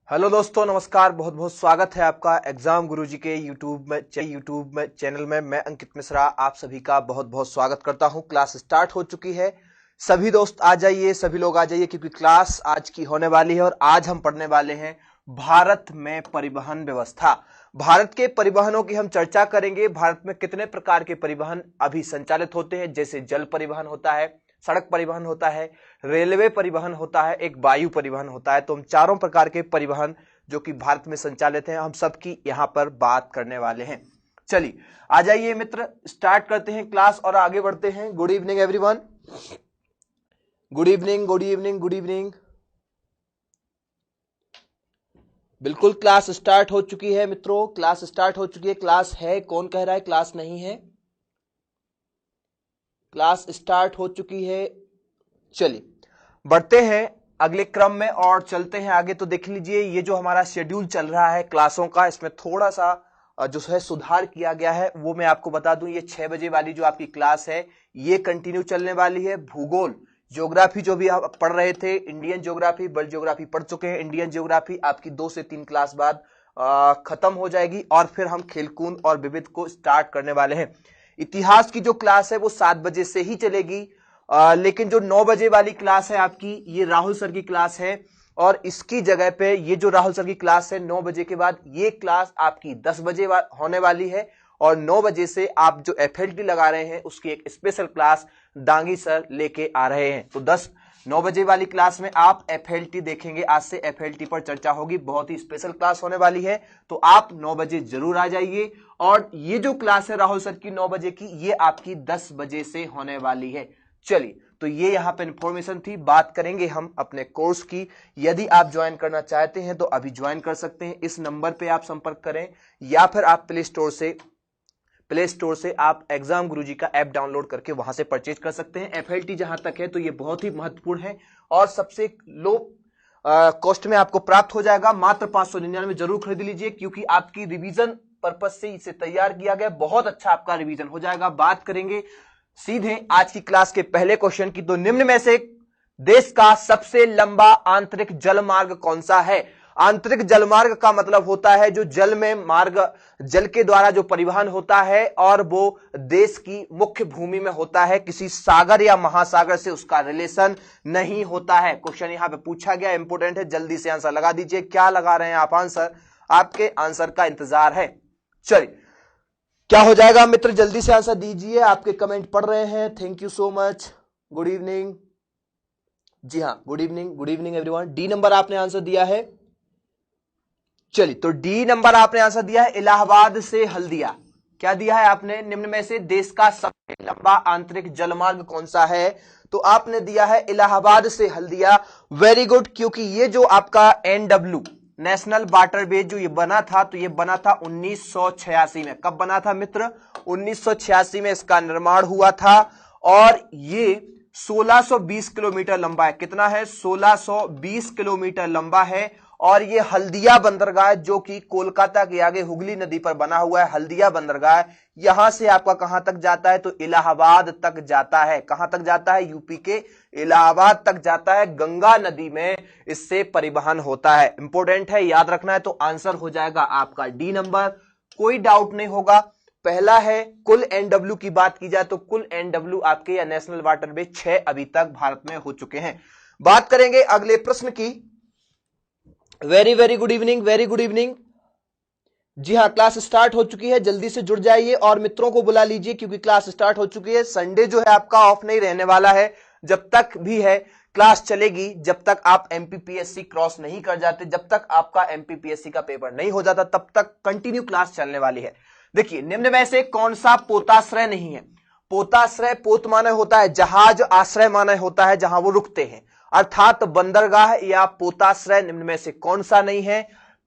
Hello दोस्तों, नमस्कार। बहुत बहुत स्वागत है आपका एग्जाम गुरुजी के यूट्यूब में चैनल में। मैं अंकित मिश्रा आप सभी का बहुत बहुत स्वागत करता हूं। क्लास स्टार्ट हो चुकी है। सभी दोस्त आ जाइए, सभी लोग आ जाइए, क्योंकि क्लास आज की होने वाली है और आज हम पढ़ने वाले हैं भारत में परिवहन व्यवस्था। भारत के परिवहनों की हम चर्चा करेंगे। भारत में कितने प्रकार के परिवहन अभी संचालित होते हैं, जैसे जल परिवहन होता है, सड़क परिवहन होता है, रेलवे परिवहन होता है, एक वायु परिवहन होता है। तो हम चारों प्रकार के परिवहन जो कि भारत में संचालित हैं, हम सबकी यहां पर बात करने वाले हैं। चलिए आ जाइए मित्र, स्टार्ट करते हैं क्लास और आगे बढ़ते हैं। Good evening everyone. Good evening, good evening, good evening. बिल्कुल क्लास स्टार्ट हो चुकी है मित्रों, क्लास स्टार्ट हो चुकी है। क्लास है, कौन कह रहा है क्लास नहीं है? क्लास स्टार्ट हो चुकी है। चलिए बढ़ते हैं अगले क्रम में और चलते हैं आगे। तो देख लीजिए, ये जो हमारा शेड्यूल चल रहा है क्लासों का, इसमें थोड़ा सा जो है सुधार किया गया है। वो मैं आपको बता दूं, ये 6 बजे वाली जो आपकी क्लास है ये कंटिन्यू चलने वाली है। भूगोल, ज्योग्राफी जो भी आप पढ़ रहे थे, इंडियन ज्योग्राफी, वर्ल्ड ज्योग्राफी पढ़ चुके हैं। इंडियन ज्योग्राफी आपकी 2 से 3 क्लास बाद खत्म हो जाएगी और फिर हम खेलकूद और विविध को स्टार्ट करने वाले हैं। इतिहास की जो क्लास है वो 7 बजे से ही चलेगी। लेकिन जो 9 बजे वाली क्लास है आपकी, ये राहुल सर की क्लास है और इसकी जगह पे ये जो राहुल सर की क्लास है 9 बजे के बाद, ये क्लास आपकी 10 बजे होने वाली है। और 9 बजे से आप जो एफएलटी लगा रहे हैं उसकी एक स्पेशल क्लास दांगी सर लेके आ रहे हैं। तो 9 बजे वाली क्लास में आप एफएलटी देखेंगे। आज से एफएलटी पर चर्चा होगी, बहुत ही स्पेशल क्लास होने वाली है। तो आप 9 बजे जरूर आ जाइए। और ये जो क्लास है राहुल सर की 9 बजे की, ये आपकी 10 बजे से होने वाली है। चलिए, तो ये यहां पे इंफॉर्मेशन थी। बात करेंगे हम अपने कोर्स की। यदि आप ज्वाइन करना चाहते हैं तो अभी ज्वाइन कर सकते हैं। इस नंबर पे आप संपर्क करें या फिर आप प्ले स्टोर से आप एग्जाम गुरुजी का ऐप डाउनलोड करके वहां से परचेज कर सकते हैं। एफएलटी जहां तक है तो ये बहुत ही महत्वपूर्ण है और सबसे लो कॉस्ट में आपको प्राप्त हो जाएगा। मात्र 599 जरूर खरीद लीजिए, क्योंकि आपकी रिवीजन पर्पज से इसे तैयार किया गया। बहुत अच्छा आपका रिवीजन हो जाएगा। बात करेंगे सीधे आज की क्लास के पहले क्वेश्चन की। तो निम्न में से देश का सबसे लंबा आंतरिक जलमार्ग कौन सा है? आंतरिक जलमार्ग का मतलब होता है जो जल में मार्ग, जल के द्वारा जो परिवहन होता है और वो देश की मुख्य भूमि में होता है। किसी सागर या महासागर से उसका रिलेशन नहीं होता है। क्वेश्चन यहां पे पूछा गया, इंपोर्टेंट है, जल्दी से आंसर लगा दीजिए। क्या लगा रहे हैं आप आंसर? आपके आंसर का इंतजार है। चलिए, क्या हो जाएगा मित्र? जल्दी से आंसर दीजिए। आपके कमेंट पढ़ रहे हैं। Thank you so much. Good evening. जी हाँ, good evening, good evening everyone. D number आपने आंसर दिया है। चलिए, तो डी नंबर आपने आंसर दिया है इलाहाबाद से हल्दिया। क्या दिया है आपने? निम्न में से देश का सबसे लंबा आंतरिक जलमार्ग कौन सा है? तो आपने दिया है इलाहाबाद से हल्दिया। वेरी गुड, क्योंकि ये जो आपका एनडब्ल्यू नेशनल वाटरवे जो ये बना था, तो ये बना था 1986 में। कब बना था मित्र? 1986 में इसका निर्माण हुआ था और ये 1620 किलोमीटर लंबा है। कितना है? 1620 किलोमीटर लंबा है। और ये हल्दिया बंदरगाह जो कि कोलकाता के आगे हुगली नदी पर बना हुआ है, हल्दिया बंदरगाह, यहां से आपका कहां तक जाता है? तो इलाहाबाद तक जाता है। कहां तक जाता है? यूपी के इलाहाबाद तक जाता है। गंगा नदी में इससे परिवहन होता है। इंपोर्टेंट है, याद रखना है। तो आंसर हो जाएगा आपका डी नंबर। कोई डाउट नहीं होगा। पहला है कुल एनडब्ल्यू की बात की जाए तो कुल एनडब्ल्यू आपके या नेशनल वाटरवे 6 अभी तक भारत में हो चुके हैं। बात करेंगे अगले प्रश्न की। Very very good evening, very good evening. जी हाँ, क्लास स्टार्ट हो चुकी है। जल्दी से जुड़ जाइए और मित्रों को बुला लीजिए, क्योंकि क्लास स्टार्ट हो चुकी है। संडे जो है आपका ऑफ नहीं रहने वाला है। जब तक भी है क्लास चलेगी, जब तक आप एमपीपीएससी क्रॉस नहीं कर जाते, जब तक आपका एमपीपीएससी का पेपर नहीं हो जाता, तब तक कंटिन्यू क्लास चलने वाली है। देखिए, निम्न में से कौन सा पोताश्रय नहीं है? पोताश्रय, पोत माने होता है जहाज, आश्रय माने होता है जहां वो रुकते हैं, अर्थात बंदरगाह या पोताश्रय निम्न में से कौन सा नहीं है?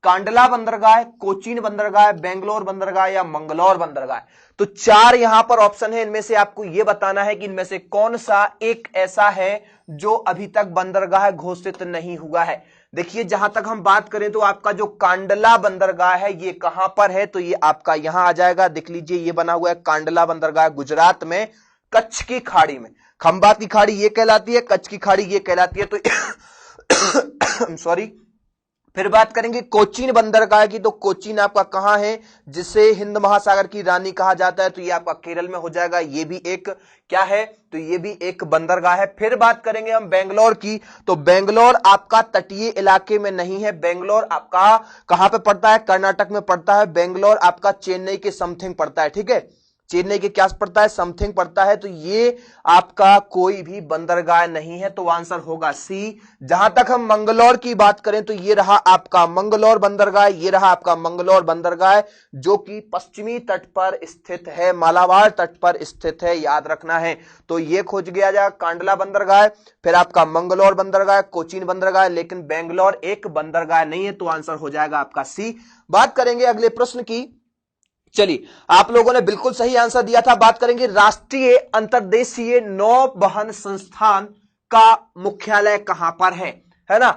कांडला बंदरगाह, कोचीन बंदरगाह, बेंगलोर बंदरगाह या मंगलौर बंदरगाह। तो 4 यहां पर ऑप्शन है। इनमें से आपको यह बताना है कि इनमें से कौन सा एक ऐसा है जो अभी तक बंदरगाह घोषित नहीं हुआ है। देखिए, जहां तक हम बात करें तो आपका जो कांडला बंदरगाह है ये कहां पर है? तो ये आपका यहां आ जाएगा। देख लीजिए, ये बना हुआ है कांडला बंदरगाह, गुजरात में, कच्छ की खाड़ी में। खंबात की खाड़ी ये कहलाती है, कच्छ की खाड़ी ये कहलाती है। तो सॉरी, फिर बात करेंगे कोचीन बंदरगाह की, तो कोचीन आपका कहां है, जिसे हिंद महासागर की रानी कहा जाता है, तो ये आपका केरल में हो जाएगा। ये भी एक क्या है, तो ये भी एक बंदरगाह है। फिर बात करेंगे हम बेंगलोर की, तो बेंगलोर आपका तटीय इलाके में नहीं है। बेंगलोर आपका कहां पे पड़ता है, कर्नाटक में पड़ता है। बेंगलोर आपका चेन्नई के समथिंग पड़ता है, ठीक है, चेन्नई के क्या पड़ता है, समथिंग पड़ता है। तो ये आपका कोई भी बंदरगाह नहीं है, तो आंसर होगा सी। जहां तक हम मंगलौर की बात करें तो ये रहा आपका मंगलौर बंदरगाह, ये रहा आपका मंगलौर बंदरगाह, जो कि पश्चिमी तट पर स्थित है, मालाबार तट पर स्थित है, याद रखना है। तो ये खोज गया जाएगा कांडला बंदरगाह, फिर आपका मंगलौर बंदरगाह, कोचीन बंदरगाह, लेकिन बेंगलोर एक बंदरगाह नहीं है, तो आंसर हो जाएगा आपका सी। बात करेंगे अगले प्रश्न की। चलिए, आप लोगों ने बिल्कुल सही आंसर दिया था। बात करेंगे राष्ट्रीय अंतर्देशीय नौवहन संस्थान का मुख्यालय कहां पर है ना।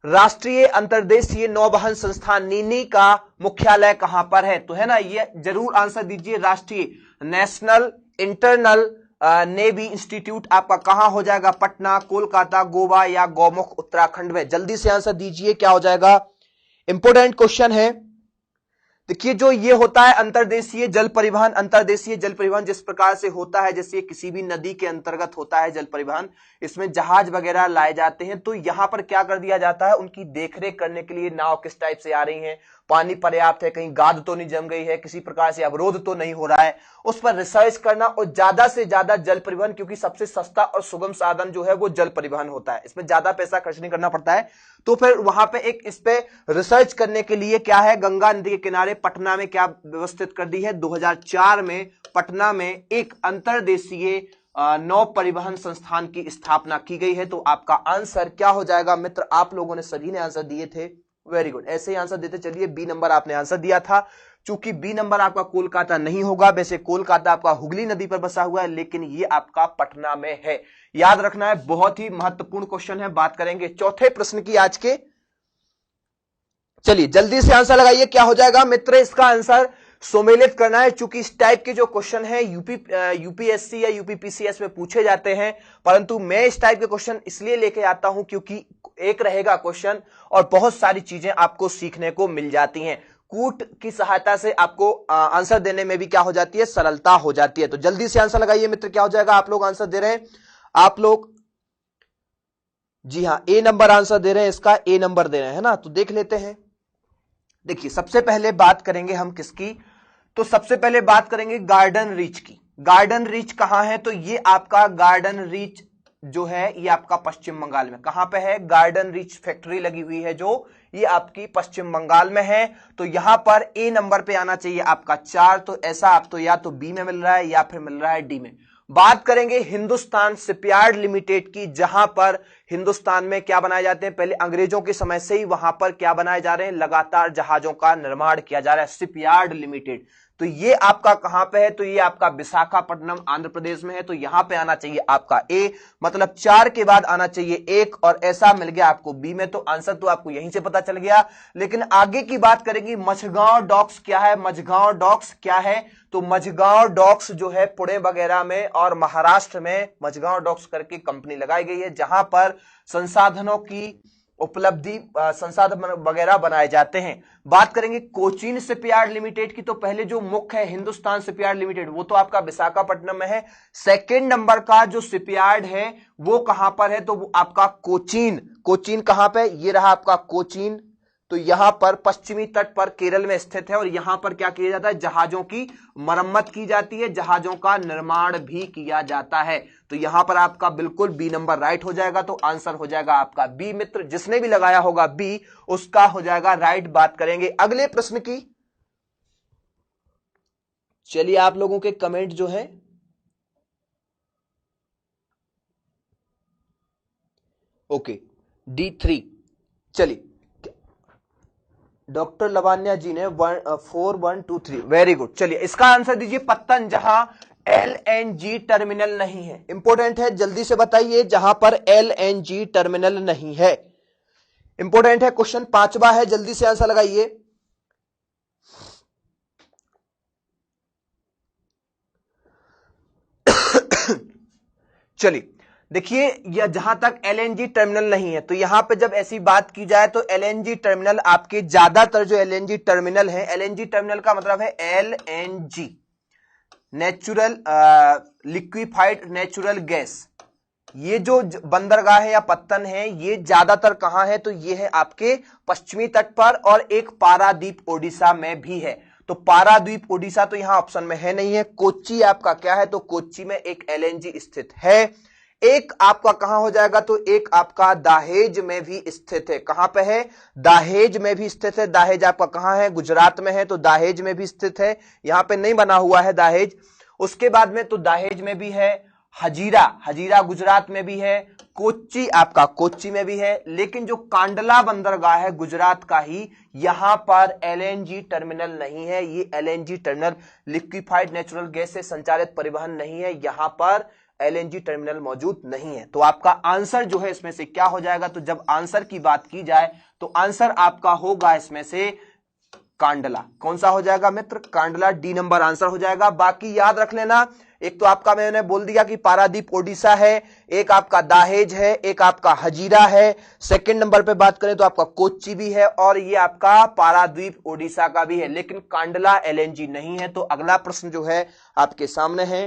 राष्ट्रीय अंतर्देशीय नौवहन संस्थान नीनी का मुख्यालय कहां पर है, तो है ना, ये जरूर आंसर दीजिए। राष्ट्रीय नेशनल इंटरनल नेवी इंस्टीट्यूट आपका कहां हो जाएगा, पटना, कोलकाता, गोवा या गौमुख उत्तराखंड में। जल्दी से आंसर दीजिए, क्या हो जाएगा। इंपोर्टेंट क्वेश्चन है। देखिए, जो ये होता है अंतर्देशीय जल परिवहन, अंतर्देशीय जल परिवहन जिस प्रकार से होता है, जैसे किसी भी नदी के अंतर्गत होता है जल परिवहन, इसमें जहाज वगैरह लाए जाते हैं, तो यहां पर क्या कर दिया जाता है, उनकी देखरेख करने के लिए नाव किस टाइप से आ रही हैं, पानी पर्याप्त है, कहीं गाद तो नहीं जम गई है, किसी प्रकार से अवरोध तो नहीं हो रहा है, उस पर रिसर्च करना, और ज्यादा से ज्यादा जल परिवहन, क्योंकि सबसे सस्ता और सुगम साधन जो है वो जल परिवहन होता है, इसमें ज्यादा पैसा खर्च नहीं करना पड़ता है। तो फिर वहां पे एक इस पे रिसर्च करने के लिए क्या है, गंगा नदी के किनारे पटना में क्या व्यवस्थित कर दी है, 2004 में पटना में एक अंतर्देशीय नौ परिवहन संस्थान की स्थापना की गई है। तो आपका आंसर क्या हो जाएगा मित्र, आप लोगों ने सभी ने आंसर दिए थे, वेरी गुड, ऐसे ही आंसर देते चलिए। बी नंबर आपने आंसर दिया था। चूंकि बी नंबर आपका कोलकाता नहीं होगा, वैसे कोलकाता आपका हुगली नदी पर बसा हुआ है, लेकिन ये आपका पटना में है, याद रखना है, बहुत ही महत्वपूर्ण क्वेश्चन है। बात करेंगे चौथे प्रश्न की आज के। चलिए जल्दी से आंसर लगाइए, क्या हो जाएगा मित्र, इसका आंसर सुमेलित करना है। चूंकि इस टाइप के जो क्वेश्चन है यूपीएससी या यूपीपीसीएस में पूछे जाते हैं, परंतु मैं इस टाइप के क्वेश्चन इसलिए लेके आता हूं क्योंकि एक रहेगा क्वेश्चन और बहुत सारी चीजें आपको सीखने को मिल जाती हैं। कूट की सहायता से आपको आंसर देने में भी क्या हो जाती है, सरलता हो जाती है। तो जल्दी से आंसर लगाइए मित्र, क्या हो जाएगा। आप लोग आंसर दे रहे हैं, आप लोग, जी हां, ए नंबर आंसर दे रहे हैं, इसका ए नंबर दे रहे हैं ना। तो देख लेते हैं। देखिए, सबसे पहले बात करेंगे हम किसकी, तो सबसे पहले बात करेंगे गार्डन रीच की। गार्डन रीच कहां है, तो ये आपका गार्डन रीच जो है ये आपका पश्चिम बंगाल में कहां पे है, गार्डन रीच फैक्ट्री लगी हुई है जो ये आपकी पश्चिम बंगाल में है। तो यहां पर ए नंबर पे आना चाहिए आपका 4, तो ऐसा आप तो या तो बी में मिल रहा है या फिर मिल रहा है डी में। बात करेंगे हिंदुस्तान शिपयार्ड लिमिटेड की, जहां पर हिंदुस्तान में क्या बनाए जाते हैं, पहले अंग्रेजों के समय से ही वहां पर क्या बनाए जा रहे हैं, लगातार जहाजों का निर्माण किया जा रहा है, शिपयार्ड लिमिटेड। तो ये आपका कहां पे है, तो ये आपका विशाखापट्टनम आंध्र प्रदेश में है। तो यहां पे आना चाहिए आपका ए, मतलब 4 के बाद आना चाहिए 1, और ऐसा मिल गया आपको बी में। तो आंसर तो आपको यहीं से पता चल गया। लेकिन आगे की बात करेंगे, मझगांव डॉक्स क्या है, मझगांव डॉक्स क्या है, तो मझगांव डॉक्स जो है पुणे वगैरह में और महाराष्ट्र में मझगांव डॉक्स करके कंपनी लगाई गई है, जहां पर संसाधनों की उपलब्धि, संसाधन वगैरह बनाए जाते हैं। बात करेंगे कोचीन शिपयार्ड लिमिटेड की, तो पहले जो मुख्य है हिंदुस्तान शिपयार्ड लिमिटेड, वो तो आपका विशाखापट्टनम में है। सेकंड नंबर का जो शिपयार्ड है वो कहां पर है, तो वो आपका कोचीन। कोचीन कहां पे, ये रहा आपका कोचीन। तो यहां पर पश्चिमी तट पर केरल में स्थित है, और यहां पर क्या किया जाता है, जहाजों की मरम्मत की जाती है, जहाजों का निर्माण भी किया जाता है। तो यहां पर आपका बिल्कुल बी नंबर राइट हो जाएगा। तो आंसर हो जाएगा आपका बी मित्र, जिसने भी लगाया होगा बी उसका हो जाएगा राइट। बात करेंगे अगले प्रश्न की। चलिए, आप लोगों के कमेंट जो है, ओके, D3। चलिए, डॉक्टर लवान्या जी ने 4123, वेरी गुड। चलिए, इसका आंसर दीजिए पत्तन, जहां LNG टर्मिनल नहीं है। इंपोर्टेंट है, जल्दी से बताइए, जहां पर LNG टर्मिनल नहीं है। इंपोर्टेंट है क्वेश्चन, 5वां है, जल्दी से आंसर लगाइए। चलिए, देखिए यह जहां तक एलएनजी टर्मिनल नहीं है तो यहां पे जब ऐसी बात की जाए तो एलएनजी टर्मिनल आपके ज्यादातर जो एलएनजी टर्मिनल है, एलएनजी टर्मिनल का मतलब है LNG, natural liquefied natural gas. ये जो बंदरगाह है या पत्तन है ये ज्यादातर कहां है तो ये है आपके पश्चिमी तट पर और एक पारादीप ओडिशा में भी है। तो पारादीप ओडिशा तो यहां ऑप्शन में है नहीं है। कोच्चि आपका क्या है तो कोच्चि में एक एलएनजी स्थित है। एक आपका कहां हो जाएगा तो एक आपका दाहेज में भी स्थित है। कहां पे है? दाहेज में भी स्थित है। दाहेज आपका कहां है? गुजरात में है तो दाहेज में भी स्थित है। यहां पे नहीं बना हुआ है दाहेज। उसके बाद में तो दाहेज में भी है। हजीरा, हजीरा गुजरात में भी है। कोच्चि आपका कोच्चि में भी है। लेकिन जो कांडला बंदरगाह है गुजरात का ही, यहां पर एलएनजी टर्मिनल नहीं है। ये LNG terminal liquefied natural gas से संचालित परिवहन नहीं है, यहां पर एलएनजी टर्मिनल मौजूद नहीं है। तो आपका आंसर जो है इसमें से क्या हो जाएगा, तो जब आंसर की बात की जाए तो आंसर आपका होगा इसमें से कांडला। कौन सा हो जाएगा मित्र? कांडला, डी नंबर आंसर हो जाएगा। बाकी याद रख लेना, एक तो आपका मैंने बोल दिया कि पारादीप ओडिशा है, एक आपका दाहेज है, एक आपका हजीरा है। सेकंड नंबर पे बात करें तो आपका कोच्चि भी है और ये आपका पारादीप ओडिशा का भी है, लेकिन कांडला एलएनजी नहीं है। तो अगला प्रश्न जो है आपके सामने है।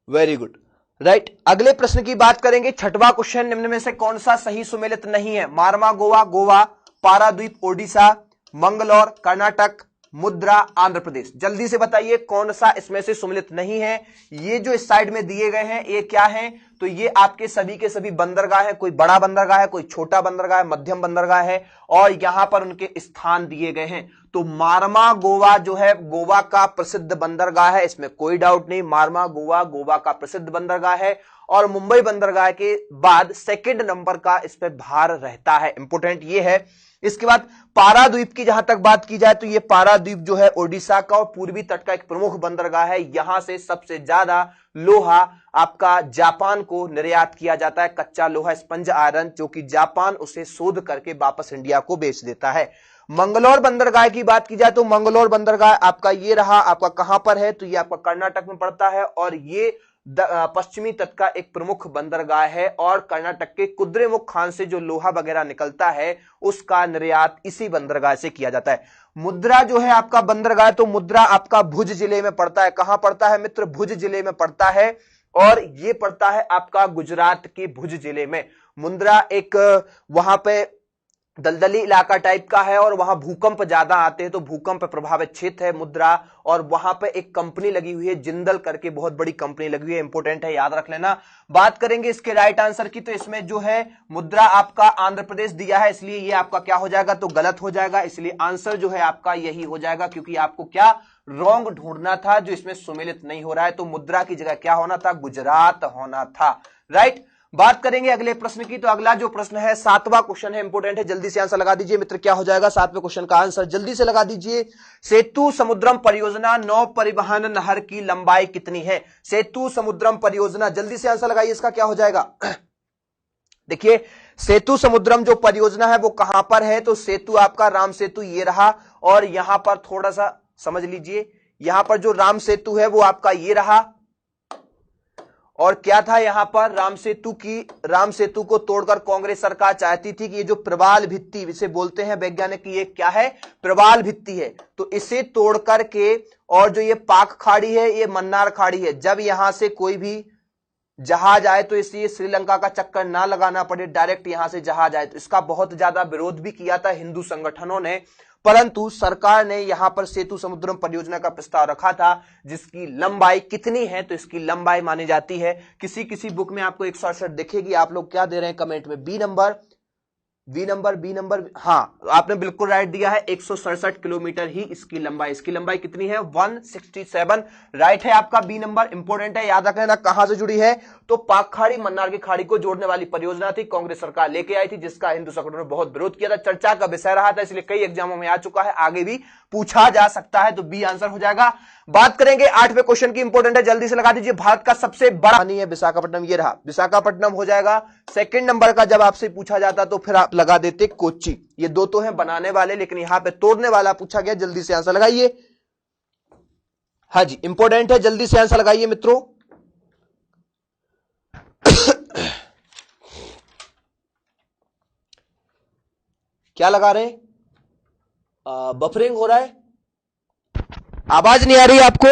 Very good, right. अगले प्रश्न की बात करेंगे। छठवां क्वेश्चन, निम्न में से कौन सा सही सुमेलित नहीं है? मारमा गोवा, गोवा, पारादीप ओडिशा, मंगलौर कर्नाटक, मुद्रा आंध्र प्रदेश। जल्दी से बताइए कौन सा इसमें से सुमेलित नहीं है। ये जो इस साइड में दिए गए हैं ये क्या है? तो ये आपके सभी के सभी बंदरगाह है। कोई बड़ा बंदरगाह है, कोई छोटा बंदरगाह है, मध्यम बंदरगाह है और यहां पर उनके स्थान दिए गए हैं। तो मारमा गोवा जो है गोवा का प्रसिद्ध बंदरगाह है, इसमें कोई डाउट नहीं। मारमा गोवा गोवा का प्रसिद्ध बंदरगाह है और मुंबई बंदरगाह के बाद सेकंड नंबर का इस पे भार रहता है। इंपोर्टेंट ये है। इसके बाद पाराद्वीप की जहां तक बात की जाए तो ये पाराद्वीप जो है ओडिशा का और पूर्वी तट का एक प्रमुख बंदरगाह है। यहां से सबसे ज्यादा लोहा आपका जापान को निर्यात किया जाता है, कच्चा लोहा, स्पंज आयरन, जो कि जापान उसे शोध करके वापस इंडिया को बेच देता है। मंगलौर बंदरगाह की बात की जाए तो मंगलौर बंदरगाह आपका ये रहा, आपका कहां पर है तो ये आपका कर्नाटक में पड़ता है और ये पश्चिमी तट का एक प्रमुख बंदरगाह है और कर्नाटक के कुद्रेमुख खान से जो लोहा वगैरह निकलता है उसका निर्यात इसी बंदरगाह से किया जाता है। मुद्रा जो है आपका बंदरगाह, तो मुद्रा आपका भुज जिले में पड़ता है। कहां पड़ता है मित्र? भुज जिले में पड़ता है और ये पड़ता है आपका गुजरात के भुज जिले में। मुद्रा एक वहां पे दलदली इलाका टाइप का है और वहां भूकंप ज्यादा आते हैं, तो भूकंप प्रभावित क्षेत्र है मुद्रा। और वहां पे एक कंपनी लगी हुई है जिंदल करके, बहुत बड़ी कंपनी लगी हुई है, इंपोर्टेंट है, याद रख लेना। बात करेंगे इसके राइट आंसर की, तो इसमें जो है मुद्रा आपका आंध्र प्रदेश दिया है, इसलिए ये आपका क्या हो जाएगा तो गलत हो जाएगा। इसलिए आंसर जो है आपका यही हो जाएगा, क्योंकि आपको क्या रॉन्ग ढूंढना था जो इसमें सुमेलित नहीं हो रहा है। तो मुद्रा की जगह क्या होना था? गुजरात होना था, राइट। बात करेंगे अगले प्रश्न की, तो अगला जो प्रश्न है सातवां क्वेश्चन है, इंपोर्टेंट है, जल्दी से आंसर लगा दीजिए मित्र। क्या हो जाएगा सातवें क्वेश्चन का आंसर? जल्दी से लगा दीजिए। सेतु समुद्रम परियोजना नौ परिवहन नहर की लंबाई कितनी है? सेतु समुद्रम परियोजना, जल्दी से आंसर लगाइए, इसका क्या हो जाएगा? देखिए सेतु समुद्रम जो परियोजना है वो कहां पर है? तो सेतु आपका राम सेतु ये रहा और यहां पर थोड़ा सा समझ लीजिए, यहां पर जो राम सेतु है वो आपका ये रहा और क्या था यहां पर? राम सेतु को तोड़कर कांग्रेस सरकार चाहती थी कि ये जो प्रवाल भित्ति इसे बोलते हैं वैज्ञानिक, ये क्या है? प्रवाल भित्ति है। तो इसे तोड़ करके और जो ये पाक खाड़ी है ये मन्नार खाड़ी है, जब यहां से कोई भी जहाज आए तो इसलिए श्रीलंका का चक्कर ना लगाना पड़े, डायरेक्ट यहां से जहाज आए। तो इसका बहुत ज्यादा विरोध भी किया था हिंदू संगठनों ने, परंतु सरकार ने यहां पर सेतु समुद्रम परियोजना का प्रस्ताव रखा था जिसकी लंबाई कितनी है? तो इसकी लंबाई मानी जाती है, किसी किसी बुक में आपको 168 दिखेगी, आप लोग क्या दे रहे हैं कमेंट में? बी नंबर, हाँ आपने बिल्कुल राइट दिया है, 167 किलोमीटर ही इसकी लंबाई। इसकी लंबाई कितनी है? 167, राइट है आपका बी नंबर। इंपोर्टेंट है, याद रखना कहां से जुड़ी है? तो पाक खाड़ी मन्नार की खाड़ी को जोड़ने वाली परियोजना थी, कांग्रेस सरकार लेके आई थी, जिसका हिंदू संगठनों ने बहुत विरोध किया था, चर्चा का विषय रहा था, इसलिए कई एग्जामों में आ चुका है, आगे भी पूछा जा सकता है। तो बी आंसर हो जाएगा। बात करेंगे आठवें क्वेश्चन की, इंपोर्टेंट है, जल्दी से लगा दीजिए। भारत का सबसे बड़ा पानी है विशाखापट्टनम, ये रहा, विशाखापट्टनम हो जाएगा। सेकंड नंबर का जब आपसे पूछा जाता तो फिर आप लगा देते कोच्चि। ये दो तो हैं बनाने वाले, लेकिन यहां पे तोड़ने वाला पूछा गया, जल्दी से आंसर लगाइए। हाँ जी इंपोर्टेंट है, जल्दी से आंसर लगाइए मित्रों। क्या लगा रहे हैं? बफरिंग हो रहा है, आवाज नहीं आ रही है आपको?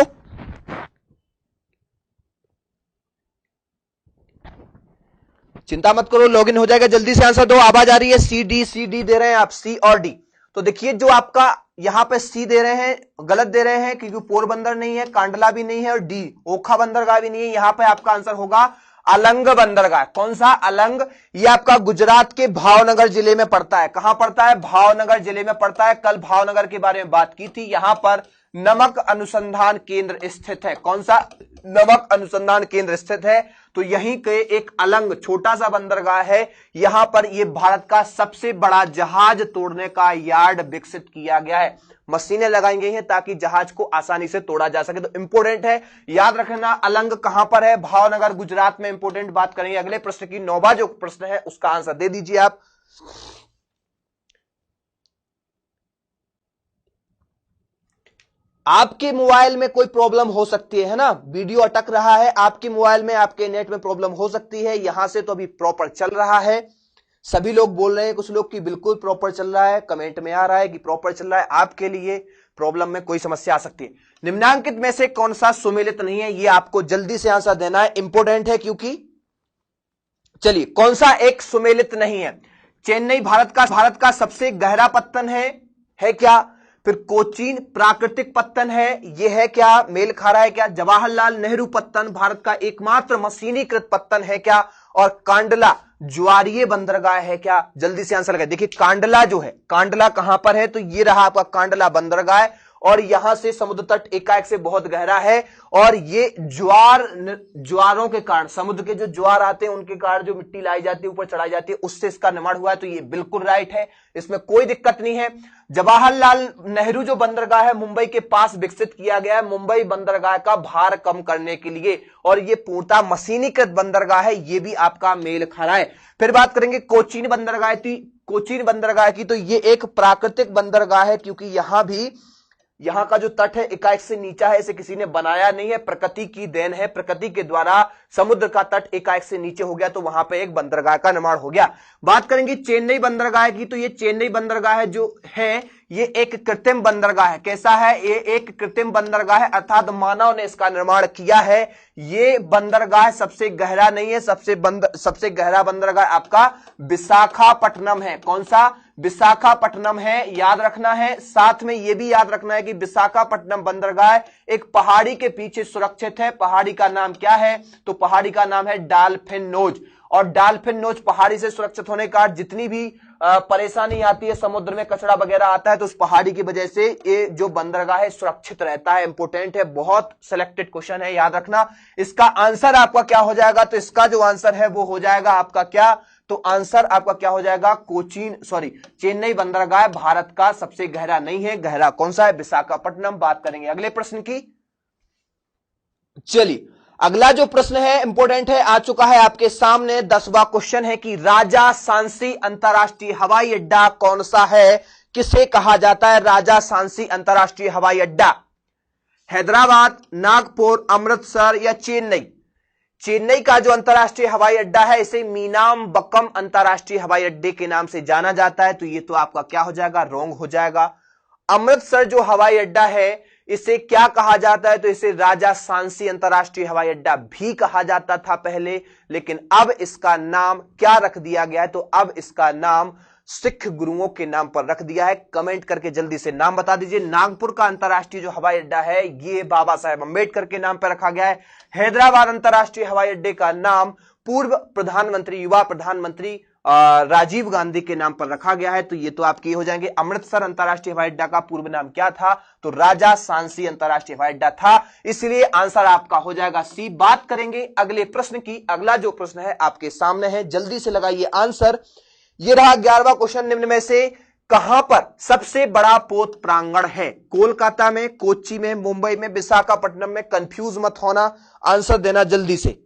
चिंता मत करो, लॉगिन हो जाएगा, जल्दी से आंसर दो। आवाज आ रही है? सी डी दे रहे हैं आप, सी और डी। तो देखिए जो आपका यहां पे सी दे रहे हैं, गलत दे रहे हैं, क्योंकि पोरबंदर नहीं है, कांडला भी नहीं है, और डी ओखा बंदरगाह भी नहीं है। यहां पे आपका आंसर होगा अलंग बंदरगाह। कौन सा? अलंग। ये आपका गुजरात के भावनगर जिले में पड़ता है। कहां पड़ता है? भावनगर जिले में पड़ता है। कल भावनगर के बारे में बात की थी। यहां पर नमक अनुसंधान केंद्र स्थित है। कौन सा? नमक अनुसंधान केंद्र स्थित है। तो यहीं के एक अलंग छोटा सा बंदरगाह है, यहां पर यह भारत का सबसे बड़ा जहाज तोड़ने का यार्ड विकसित किया गया है। मशीनें लगाई गई हैं ताकि जहाज को आसानी से तोड़ा जा सके। तो इंपोर्टेंट है, याद रखना। अलंग कहां पर है? भावनगर, गुजरात में। इंपोर्टेंट बात करेंगे। अगले प्रश्न की 9वां जो प्रश्न है उसका आंसर दे दीजिए आप। आपके मोबाइल में कोई प्रॉब्लम हो सकती है ना, वीडियो अटक रहा है, आपके मोबाइल में, आपके नेट में प्रॉब्लम हो सकती है। यहां से तो अभी प्रॉपर चल रहा है, सभी लोग बोल रहे हैं, कुछ लोग की बिल्कुल प्रॉपर चल रहा है, कमेंट में आ रहा है कि प्रॉपर चल रहा है। आपके लिए प्रॉब्लम में कोई समस्या आ सकती है। निम्नांकित में से कौन सा सुमेलित नहीं है? ये आपको जल्दी से आंसर देना है, इंपोर्टेंट है क्योंकि। चलिए, कौन सा एक सुमेलित नहीं है? चेन्नई भारत का सबसे गहरा पत्तन है क्या? फिर कोचीन प्राकृतिक पत्तन है, यह है क्या? मेल खा रहा है क्या? जवाहरलाल नेहरू पत्तन भारत का एकमात्र मशीनीकृत पत्तन है क्या? और कांडला ज्वारीय बंदरगाह है क्या? जल्दी से आंसर लगाइए। देखिए कांडला जो है, कांडला कहां पर है? तो ये रहा आपका कांडला बंदरगाह, और यहां से समुद्र तट एकाएक से बहुत गहरा है, और ये ज्वारों के कारण, समुद्र के जो ज्वार आते हैं उनके कारण जो मिट्टी लाई जाती है, ऊपर चढ़ाई जाती है, उससे इसका निर्माण हुआ है। तो ये बिल्कुल राइट है, इसमें कोई दिक्कत नहीं है। जवाहरलाल नेहरू जो बंदरगाह है मुंबई के पास विकसित किया गया है, मुंबई बंदरगाह का भार कम करने के लिए, और ये पूर्णतः मशीनीकृत बंदरगाह है, ये भी आपका मेल खा रहा है। फिर बात करेंगे कोचीन बंदरगाह की, तो ये एक प्राकृतिक बंदरगाह है, क्योंकि यहां का जो तट है एकाएक से नीचा है, इसे किसी ने बनाया नहीं है, प्रकृति की देन है। प्रकृति के द्वारा समुद्र का तट एकाएक से नीचे हो गया, तो वहां पे एक बंदरगाह का निर्माण हो गया। बात करेंगे चेन्नई बंदरगाह की, तो ये चेन्नई बंदरगाह जो है ये एक कृत्रिम बंदरगाह है। कैसा है? ये एक कृत्रिम बंदरगाह है, अर्थात मानव ने इसका निर्माण किया है। ये बंदरगाह सबसे गहरा नहीं है, सबसे गहरा बंदरगाह आपका विशाखापट्टनम है। कौन सा? विशाखापट्टनम है, याद रखना है। साथ में यह भी याद रखना है कि विशाखापट्टनम बंदरगाह एक पहाड़ी के पीछे सुरक्षित है। पहाड़ी का नाम क्या है? तो पहाड़ी का नाम है डॉल्फिन नोज, और डॉल्फिन नोज पहाड़ी से सुरक्षित होने का जितनी भी परेशानी आती है, समुद्र में कचरा वगैरह आता है, तो उस पहाड़ी की वजह से ये जो बंदरगाह है सुरक्षित रहता है। इंपोर्टेंट है, बहुत सिलेक्टेड क्वेश्चन है, याद रखना। इसका आंसर आपका क्या हो जाएगा? तो इसका जो आंसर है वो हो जाएगा आपका क्या? तो आंसर आपका क्या हो जाएगा? चेन्नई बंदरगाह भारत का सबसे गहरा नहीं है। गहरा कौन सा है? विशाखापट्टनम। बात करेंगे अगले प्रश्न की। चलिए, अगला जो प्रश्न है इंपोर्टेंट है, आ चुका है आपके सामने। 10वां क्वेश्चन है कि राजा सांसी अंतरराष्ट्रीय हवाई अड्डा कौन सा है? किसे कहा जाता है राजा सांसी अंतरराष्ट्रीय हवाई अड्डा? हैदराबाद, नागपुर, अमृतसर या चेन्नई? चेन्नई का जो अंतरराष्ट्रीय हवाई अड्डा है इसे मीनामबक्कम अंतरराष्ट्रीय हवाई अड्डे के नाम से जाना जाता है, तो ये तो आपका क्या हो जाएगा? रॉन्ग हो जाएगा। अमृतसर जो हवाई अड्डा है इसे क्या कहा जाता है? तो इसे राजा सांसी अंतरराष्ट्रीय हवाई अड्डा भी कहा जाता था पहले, लेकिन अब इसका नाम क्या रख दिया गया है? तो अब इसका नाम सिख गुरुओं के नाम पर रख दिया है। कमेंट करके जल्दी से नाम बता दीजिए। नागपुर का अंतरराष्ट्रीय जो हवाई अड्डा है ये बाबा साहेब अंबेडकर के नाम पर रखा गया है। हैदराबाद अंतरराष्ट्रीय हवाई अड्डे का नाम पूर्व प्रधानमंत्री, युवा प्रधानमंत्री राजीव गांधी के नाम पर रखा गया है, तो ये तो आपके हो जाएंगे। अमृतसर अंतरराष्ट्रीय हवाई अड्डा का पूर्व नाम क्या था? तो राजा सांसी अंतरराष्ट्रीय हवाई अड्डा था, इसलिए आंसर आपका हो जाएगा सी। बात करेंगे अगले प्रश्न की। अगला जो प्रश्न है आपके सामने है, जल्दी से लगाइए आंसर। ये रहा 11वां क्वेश्चन। निम्न में से कहां पर सबसे बड़ा पोत प्रांगण है? कोलकाता में, कोच्चि में, मुंबई में, विशाखापट्टनम में? कंफ्यूज मत होना, आंसर देना जल्दी से,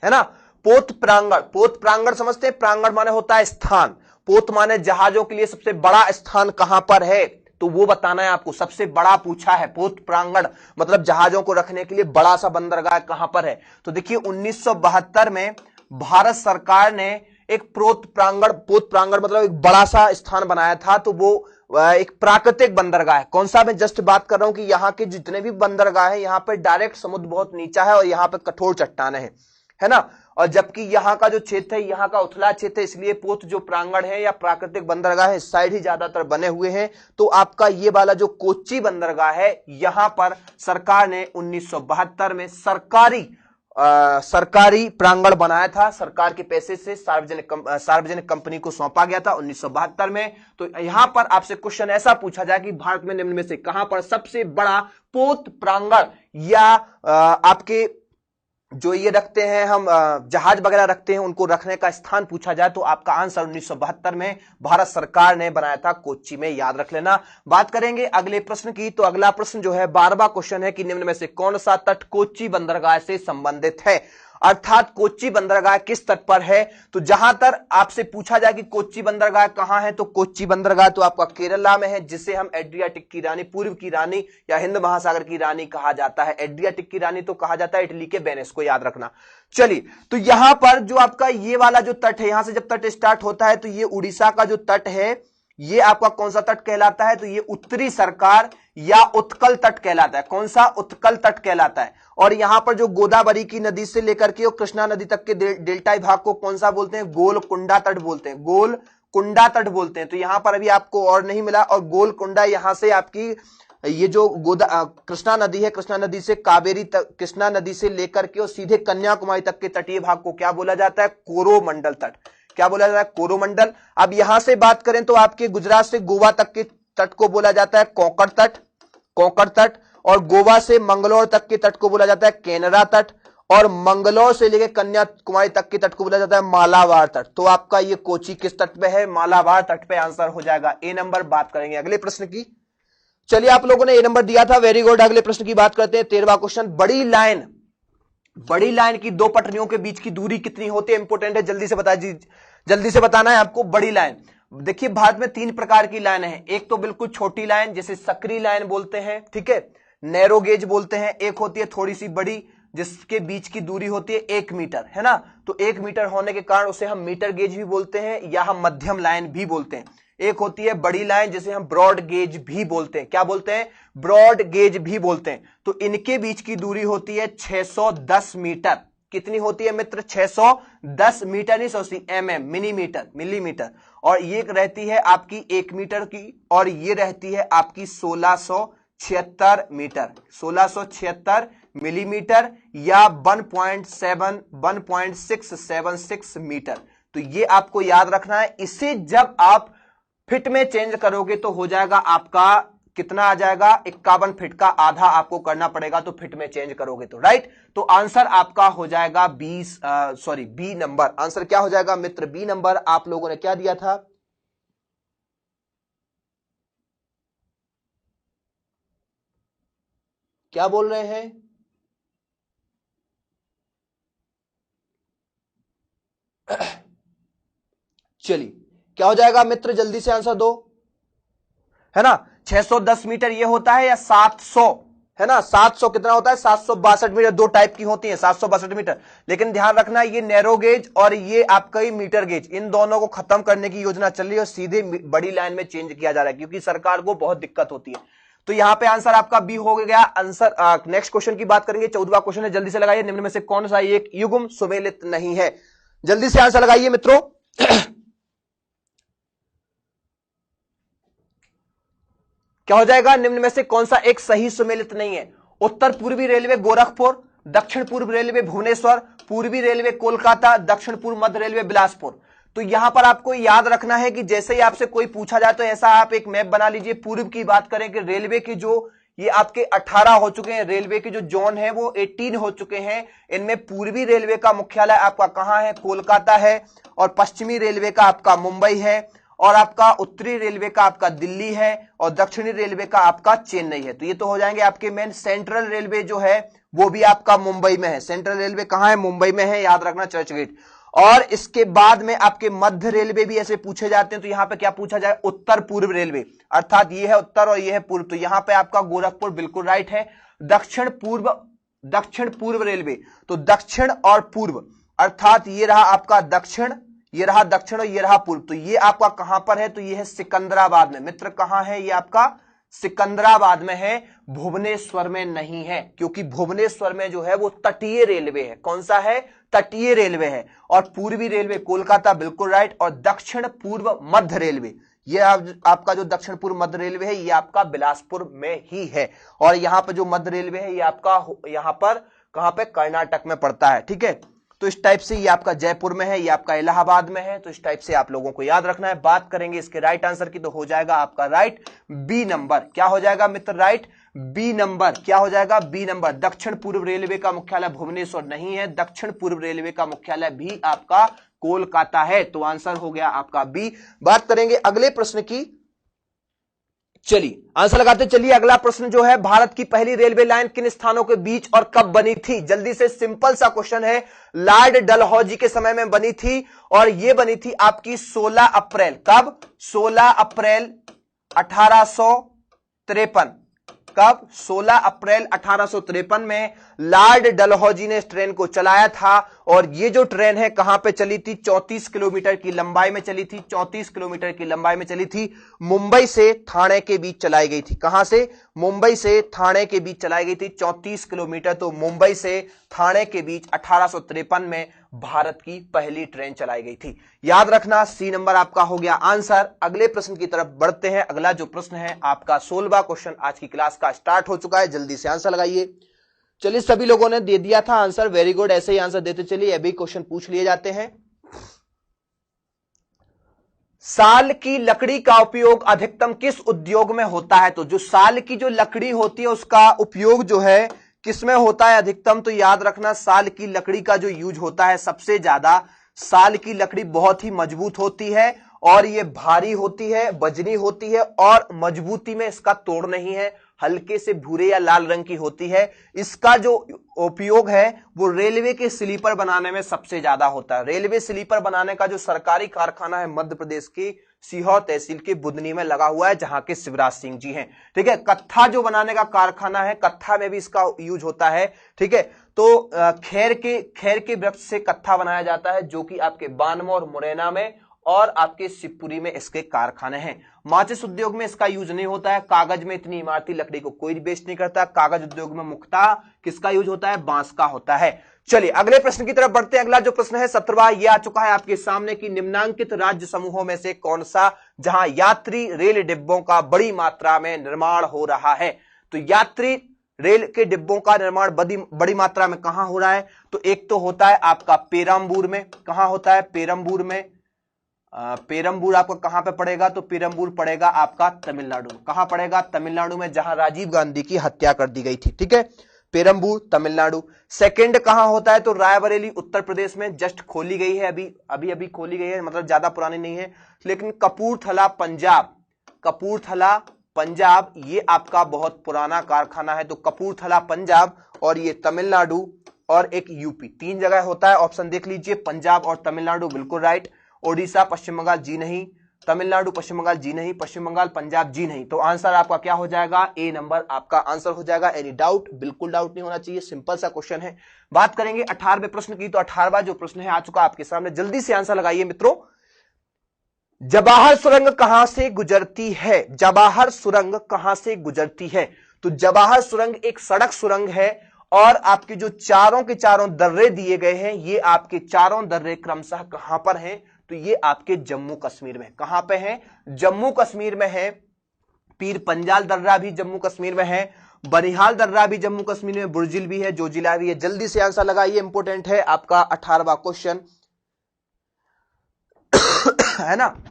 है ना। पोत प्रांगण समझते हैं? प्रांगण माने होता है स्थान, पोत माने जहाजों के लिए सबसे बड़ा स्थान कहां पर है, तो वो बताना है आपको। सबसे बड़ा पूछा है, पोत प्रांगण मतलब जहाजों को रखने के लिए बड़ा सा बंदरगाह कहां पर है। तो देखिए 1972 में भारत सरकार ने एक पोत प्रांगण मतलब एक बड़ा सा स्थान बनाया था, तो वो एक प्राकृतिक बंदरगाह है। कौन सा? मैं जस्ट बात कर रहा हूं कि यहाँ के जितने भी बंदरगाह है, यहाँ पे डायरेक्ट समुद्र बहुत नीचा है और यहाँ पे कठोर चट्टाने हैं, है ना। और जबकि यहाँ का जो क्षेत्र है, यहाँ का उथला क्षेत्र है, इसलिए पोत जो प्रांगण है या प्राकृतिक बंदरगाह है, इस साइड ही ज्यादातर बने हुए हैं। तो आपका ये वाला जो कोच्चि बंदरगाह है, यहां पर सरकार ने 1972 में सरकारी प्रांगण बनाया था, सरकार के पैसे से सार्वजनिक कंपनी को सौंपा गया था 1972 में। तो यहां पर आपसे क्वेश्चन ऐसा पूछा जाए कि भारत में निम्न में से कहां पर सबसे बड़ा पोत प्रांगण या आपके जो ये रखते हैं हम जहाज वगैरह रखते हैं उनको रखने का स्थान पूछा जाए, तो आपका आंसर 1972 में भारत सरकार ने बनाया था कोच्चि में, याद रख लेना। बात करेंगे अगले प्रश्न की, तो अगला प्रश्न जो है 12वां क्वेश्चन है कि निम्न में से कौन सा तट कोच्चि बंदरगाह से संबंधित है, अर्थात कोच्चि बंदरगाह किस तट पर है। तो जहां तक आपसे पूछा जाए कि कोच्चि बंदरगाह कहां है, तो कोच्चि बंदरगाह तो आपका केरला में है, जिसे हम एड्रियाटिक की रानी, पूर्व की रानी या हिंद महासागर की रानी कहा जाता है। एड्रियाटिक की रानी तो कहा जाता है इटली के वेनिस को, याद रखना। चलिए, तो यहां पर जो आपका ये वाला जो तट है, यहां से जब तट स्टार्ट होता है तो ये उड़ीसा का जो तट है, ये आपका कौन सा तट कहलाता है, तो ये उत्तरी सरकार या उत्कल तट कहलाता है। कौन सा? उत्कल तट कहलाता है। और यहां पर जो गोदावरी की नदी से लेकर के और कृष्णा नदी तक के डेल्टाई भाग को कौन सा बोलते हैं? गोलकुंडा तट बोलते हैं, गोलकुंडा तट बोलते हैं। तो यहां पर अभी आपको और नहीं मिला, और गोलकुंडा यहां से आपकी ये जो कृष्णा नदी है, कृष्णा नदी से कावेरी तक, कृष्णा नदी से लेकर के और सीधे कन्याकुमारी तक के तटीय भाग को क्या बोला जाता है? कोरोमंडल तट। क्या बोला जाता है? कोरोमंडल। अब यहां से बात करें तो आपके गुजरात से गोवा तक के तट को बोला जाता है कोंकण तट, कोंकण तट। और गोवा से मंगलोर तक के तट को बोला जाता है केनरा तट, और मंगलोर से लेकर कन्याकुमारी तक के तट को बोला जाता है मालाबार तट। तो आपका ये कोच्चि किस तट पे है? मालाबार तट पे आंसर हो जाएगा ए नंबर। बात करेंगे अगले प्रश्न की। चलिए, आप लोगों ने ए नंबर दिया था, वेरी गुड। अगले प्रश्न की बात करते हैं, 13वां क्वेश्चन। बड़ी लाइन की दो पटरियों के बीच की दूरी कितनी होती है? इंपोर्टेंट है, जल्दी से जल्दी से बताना है आपको। बड़ी लाइन, देखिए भारत में 3 प्रकार की लाइन है। एक तो बिल्कुल छोटी लाइन, जिसे सकरी लाइन बोलते हैं, ठीक है, नैरो गेज बोलते हैं। एक होती है थोड़ी सी बड़ी, जिसके बीच की दूरी होती है 1 मीटर, है ना। तो 1 मीटर होने के कारण उसे हम मीटर गेज भी बोलते हैं या हम मध्यम लाइन भी बोलते हैं। एक होती है बड़ी लाइन, जिसे हम ब्रॉड गेज भी बोलते हैं। क्या बोलते हैं? ब्रॉड गेज भी बोलते हैं। तो इनके बीच की दूरी होती है 610 मीटर। कितनी होती है मित्र? 610 मीटर, नहीं सोचती mm, मिलीमीटर। और ये रहती है आपकी 1 मीटर की, और ये रहती है आपकी 1676 मीटर, 1676 मिलीमीटर या 1.676 मीटर। तो ये आपको याद रखना है। इसे जब आप फिट में चेंज करोगे तो हो जाएगा आपका कितना आ जाएगा? 51 फीट का आधा आपको करना पड़ेगा, तो फिट में चेंज करोगे तो, राइट। तो आंसर आपका हो जाएगा बी नंबर। आंसर क्या हो जाएगा मित्र? B number. आप लोगों ने क्या दिया था? क्या बोल रहे हैं? चलिए, क्या हो जाएगा मित्र? जल्दी से आंसर दो, है ना। 610 मीटर ये होता है या 700, है ना। 700 कितना होता है? 762 मीटर। दो टाइप की होती है, 762 मीटर। लेकिन ध्यान रखना, ये नैरो गेज और ये आपका ही मीटर गेज, इन दोनों को खत्म करने की योजना चल रही है और सीधे बड़ी लाइन में चेंज किया जा रहा है, क्योंकि सरकार को बहुत दिक्कत होती है। तो यहां पे आंसर आपका बी हो गया आंसर। नेक्स्ट क्वेश्चन की बात करेंगे, 14वां क्वेश्चन है, जल्दी से लगाइए। निम्न में से कौन सा एक युग्म सुमेलित नहीं है? जल्दी से आंसर लगाइए मित्रों। क्या हो जाएगा? निम्न में से कौन सा एक सही सुमेलित नहीं है? उत्तर पूर्वी रेलवे गोरखपुर, दक्षिण पूर्व रेलवे भुवनेश्वर, पूर्वी रेलवे कोलकाता, दक्षिण पूर्व मध्य रेलवे बिलासपुर। तो यहां पर आपको याद रखना है कि जैसे ही आपसे कोई पूछा जाए तो ऐसा आप एक मैप बना लीजिए। पूर्व की बात करें कि रेलवे की जो ये आपके 18 हो चुके हैं, रेलवे के जो जोन है वो 18 हो चुके हैं। इनमें पूर्वी रेलवे का मुख्यालय आपका कहां है? कोलकाता है। और पश्चिमी रेलवे का आपका मुंबई है, और आपका उत्तरी रेलवे का आपका दिल्ली है, और दक्षिणी रेलवे का आपका चेन्नई है। तो ये तो हो जाएंगे आपके मेन। सेंट्रल रेलवे जो है वो भी आपका मुंबई में है। सेंट्रल रेलवे कहां है? मुंबई में है, याद रखना, चर्च गेट। और इसके बाद में आपके मध्य रेलवे भी ऐसे पूछे जाते हैं। तो यहां पे क्या पूछा जाए? उत्तर पूर्व रेलवे, अर्थात ये है उत्तर और ये है पूर्व। तो यहां पे आपका गोरखपुर बिल्कुल राइट है। दक्षिण पूर्व रेलवे, तो दक्षिण और पूर्व, अर्थात ये रहा आपका दक्षिण, ये रहा दक्षिण और ये रहा पूर्व। तो ये आपका कहां पर है, तो ये है सिकंदराबाद में। मित्र कहां है ये आपका, सिकंदराबाद में है, भुवनेश्वर में नहीं है, क्योंकि भुवनेश्वर में जो है वो तटीय रेलवे है। कौन सा है, तटीय रेलवे है। और पूर्वी रेलवे कोलकाता, बिल्कुल राइट। और दक्षिण पूर्व मध्य रेलवे, ये आपका जो दक्षिण पूर्व मध्य रेलवे है ये आपका बिलासपुर में ही है। और यहां पर जो मध्य रेलवे है ये आपका यहां पर कहां पे, कर्नाटक में पड़ता है। ठीक है, तो इस टाइप से ये आपका जयपुर में है, ये आपका इलाहाबाद में है। तो इस टाइप से आप लोगों को याद रखना है। बात करेंगे इसके राइट आंसर की, तो हो जाएगा आपका राइट बी नंबर। क्या हो जाएगा मित्र, राइट बी नंबर। क्या हो जाएगा, बी नंबर। दक्षिण पूर्व रेलवे का मुख्यालय भुवनेश्वर नहीं है, दक्षिण पूर्व रेलवे का मुख्यालय भी आपका कोलकाता है। तो आंसर हो गया आपका बी। बात करेंगे अगले प्रश्न की, चलिए आंसर लगाते चलिए। अगला प्रश्न जो है, भारत की पहली रेलवे लाइन किन स्थानों के बीच और कब बनी थी। जल्दी से, सिंपल सा क्वेश्चन है। लॉर्ड डलहौजी के समय में बनी थी और यह बनी थी आपकी 16 अप्रैल। कब, 16 अप्रैल 1853। कब, 16 अप्रैल 1853 में लॉर्ड डलहौजी ने इस ट्रेन को चलाया था। और ये जो ट्रेन है कहां पे चली थी, 34 किलोमीटर की लंबाई में चली थी। 34 किलोमीटर की लंबाई में चली थी, मुंबई से थाने के बीच चलाई गई थी। कहां से, मुंबई से थाने के बीच चलाई गई थी 34 किलोमीटर। तो मुंबई से थाने के बीच 1853 में भारत की पहली ट्रेन चलाई गई थी। याद रखना, सी नंबर आपका हो गया आंसर। अगले प्रश्न की तरफ बढ़ते हैं। अगला जो प्रश्न है आपका 16वां क्वेश्चन आज की क्लास का स्टार्ट हो चुका है। जल्दी से आंसर लगाइए। चलिए, सभी लोगों ने दे दिया था आंसर, वेरी गुड। ऐसे ही आंसर देते चलिए, अभी क्वेश्चन पूछ लिए जाते हैं। साल की लकड़ी का उपयोग अधिकतम किस उद्योग में होता है। तो जो साल की जो लकड़ी होती है उसका उपयोग जो है किसमें होता है अधिकतम, तो याद रखना साल की लकड़ी का जो यूज होता है सबसे ज्यादा, साल की लकड़ी बहुत ही मजबूत होती है और ये भारी होती है, वजनी होती है और मजबूती में इसका तोड़ नहीं है, हल्के से भूरे या लाल रंग की होती है। इसका जो उपयोग है वो रेलवे के स्लीपर बनाने में सबसे ज्यादा होता है। रेलवे स्लीपर बनाने का जो सरकारी कारखाना है मध्य प्रदेश की सीहोर तहसील के बुधनी में लगा हुआ है, जहां के शिवराज सिंह जी हैं। ठीक है, कत्था जो बनाने का कारखाना है, कत्था में भी इसका यूज होता है। ठीक है, तो खैर के वृक्ष से कत्था बनाया जाता है, जो कि आपके बानमो और मुरैना में और आपके शिवपुरी में इसके कारखाने हैं। माचिस उद्योग में इसका यूज नहीं होता है। कागज में इतनी इमारती लकड़ी को कोई वेस्ट नहीं करता। कागज उद्योग में मुख्यतः किसका यूज होता है, बांस का होता है। चलिए अगले प्रश्न की तरफ बढ़ते हैं। अगला जो प्रश्न है 17वां, ये आ चुका है आपके सामने कि निम्नांकित राज्य समूहों में से कौन सा जहां यात्री रेल डिब्बों का बड़ी मात्रा में निर्माण हो रहा है। तो यात्री रेल के डिब्बों का निर्माण बड़ी मात्रा में कहां हो रहा है, तो एक तो होता है आपका पेरम्बूर में। कहां होता है, पेरम्बूर में। पेरम्बूर आपका कहां पे पड़ेगा, तो पेरम्बूर पड़ेगा आपका तमिलनाडु में। कहां पड़ेगा, तमिलनाडु में, जहां राजीव गांधी की हत्या कर दी गई थी। ठीक है, पेरम्बूर तमिलनाडु। सेकंड कहां होता है, तो रायबरेली उत्तर प्रदेश में, जस्ट खोली गई है, अभी खोली गई है, मतलब ज्यादा पुरानी नहीं है। लेकिन कपूरथला पंजाब, कपूरथला पंजाब ये आपका बहुत पुराना कारखाना है। तो कपूरथला पंजाब और ये तमिलनाडु और एक यूपी, तीन जगह होता है। ऑप्शन देख लीजिए, पंजाब और तमिलनाडु, बिल्कुल राइट। ओडिशा पश्चिम बंगाल जी नहीं, तमिलनाडु पश्चिम बंगाल जी नहीं, पश्चिम बंगाल पंजाब जी नहीं। तो आंसर आपका क्या हो जाएगा, ए नंबर आपका आंसर हो जाएगा। एनी डाउट, बिल्कुल डाउट नहीं होना चाहिए, सिंपल सा क्वेश्चन है। बात करेंगे 18वें प्रश्न की, तो 18वां जो प्रश्न है आ चुका आपके सामने, जल्दी से आंसर लगाइए मित्रों। जवाहर सुरंग कहां से गुजरती है, जवाहर सुरंग कहां से गुजरती है। तो जवाहर सुरंग एक सड़क सुरंग है और आपके जो चारों के चारों दर्रे दिए गए हैं, ये आपके चारों दर्रे क्रमशः कहां पर हैं, तो ये आपके जम्मू कश्मीर में। कहां पे हैं, जम्मू कश्मीर में है। पीर पंजाल दर्रा भी जम्मू कश्मीर में है, बनिहाल दर्रा भी जम्मू कश्मीर में, बुर्जिल भी है, जोजिला भी है। जल्दी से आंसर लगाइए, इंपोर्टेंट है आपका 18वां क्वेश्चन है ना,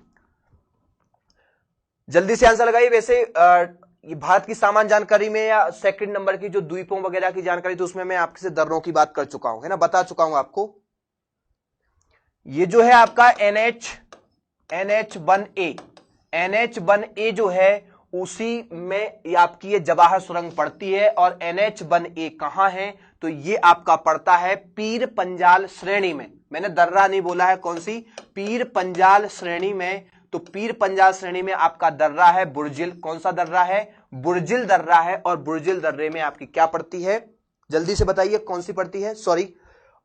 जल्दी से आंसर लगाइए। वैसे ये भारत की सामान्य जानकारी में या सेकंड नंबर की जो द्वीपों वगैरह की जानकारी, तो उसमें मैं आपसे दर्रों की बात कर चुका हूं, है ना, बता चुका हूं आपको। ये जो है आपका NH1A, NH1A जो है उसी में आपकी ये जवाहर सुरंग पड़ती है। और NH1A कहां है, तो ये आपका पड़ता है पीर पंजाल श्रेणी में। मैंने दर्रा नहीं बोला है, कौन सी, पीर पंजाल श्रेणी में। तो पीर पंजाल श्रेणी में आपका दर्रा है बुर्जिल। कौन सा दर्रा है, बुर्जिल दर्रा है। और बुर्जिल दर्रे में आपकी क्या पड़ती है, जल्दी से बताइए कौन सी पड़ती है, सॉरी,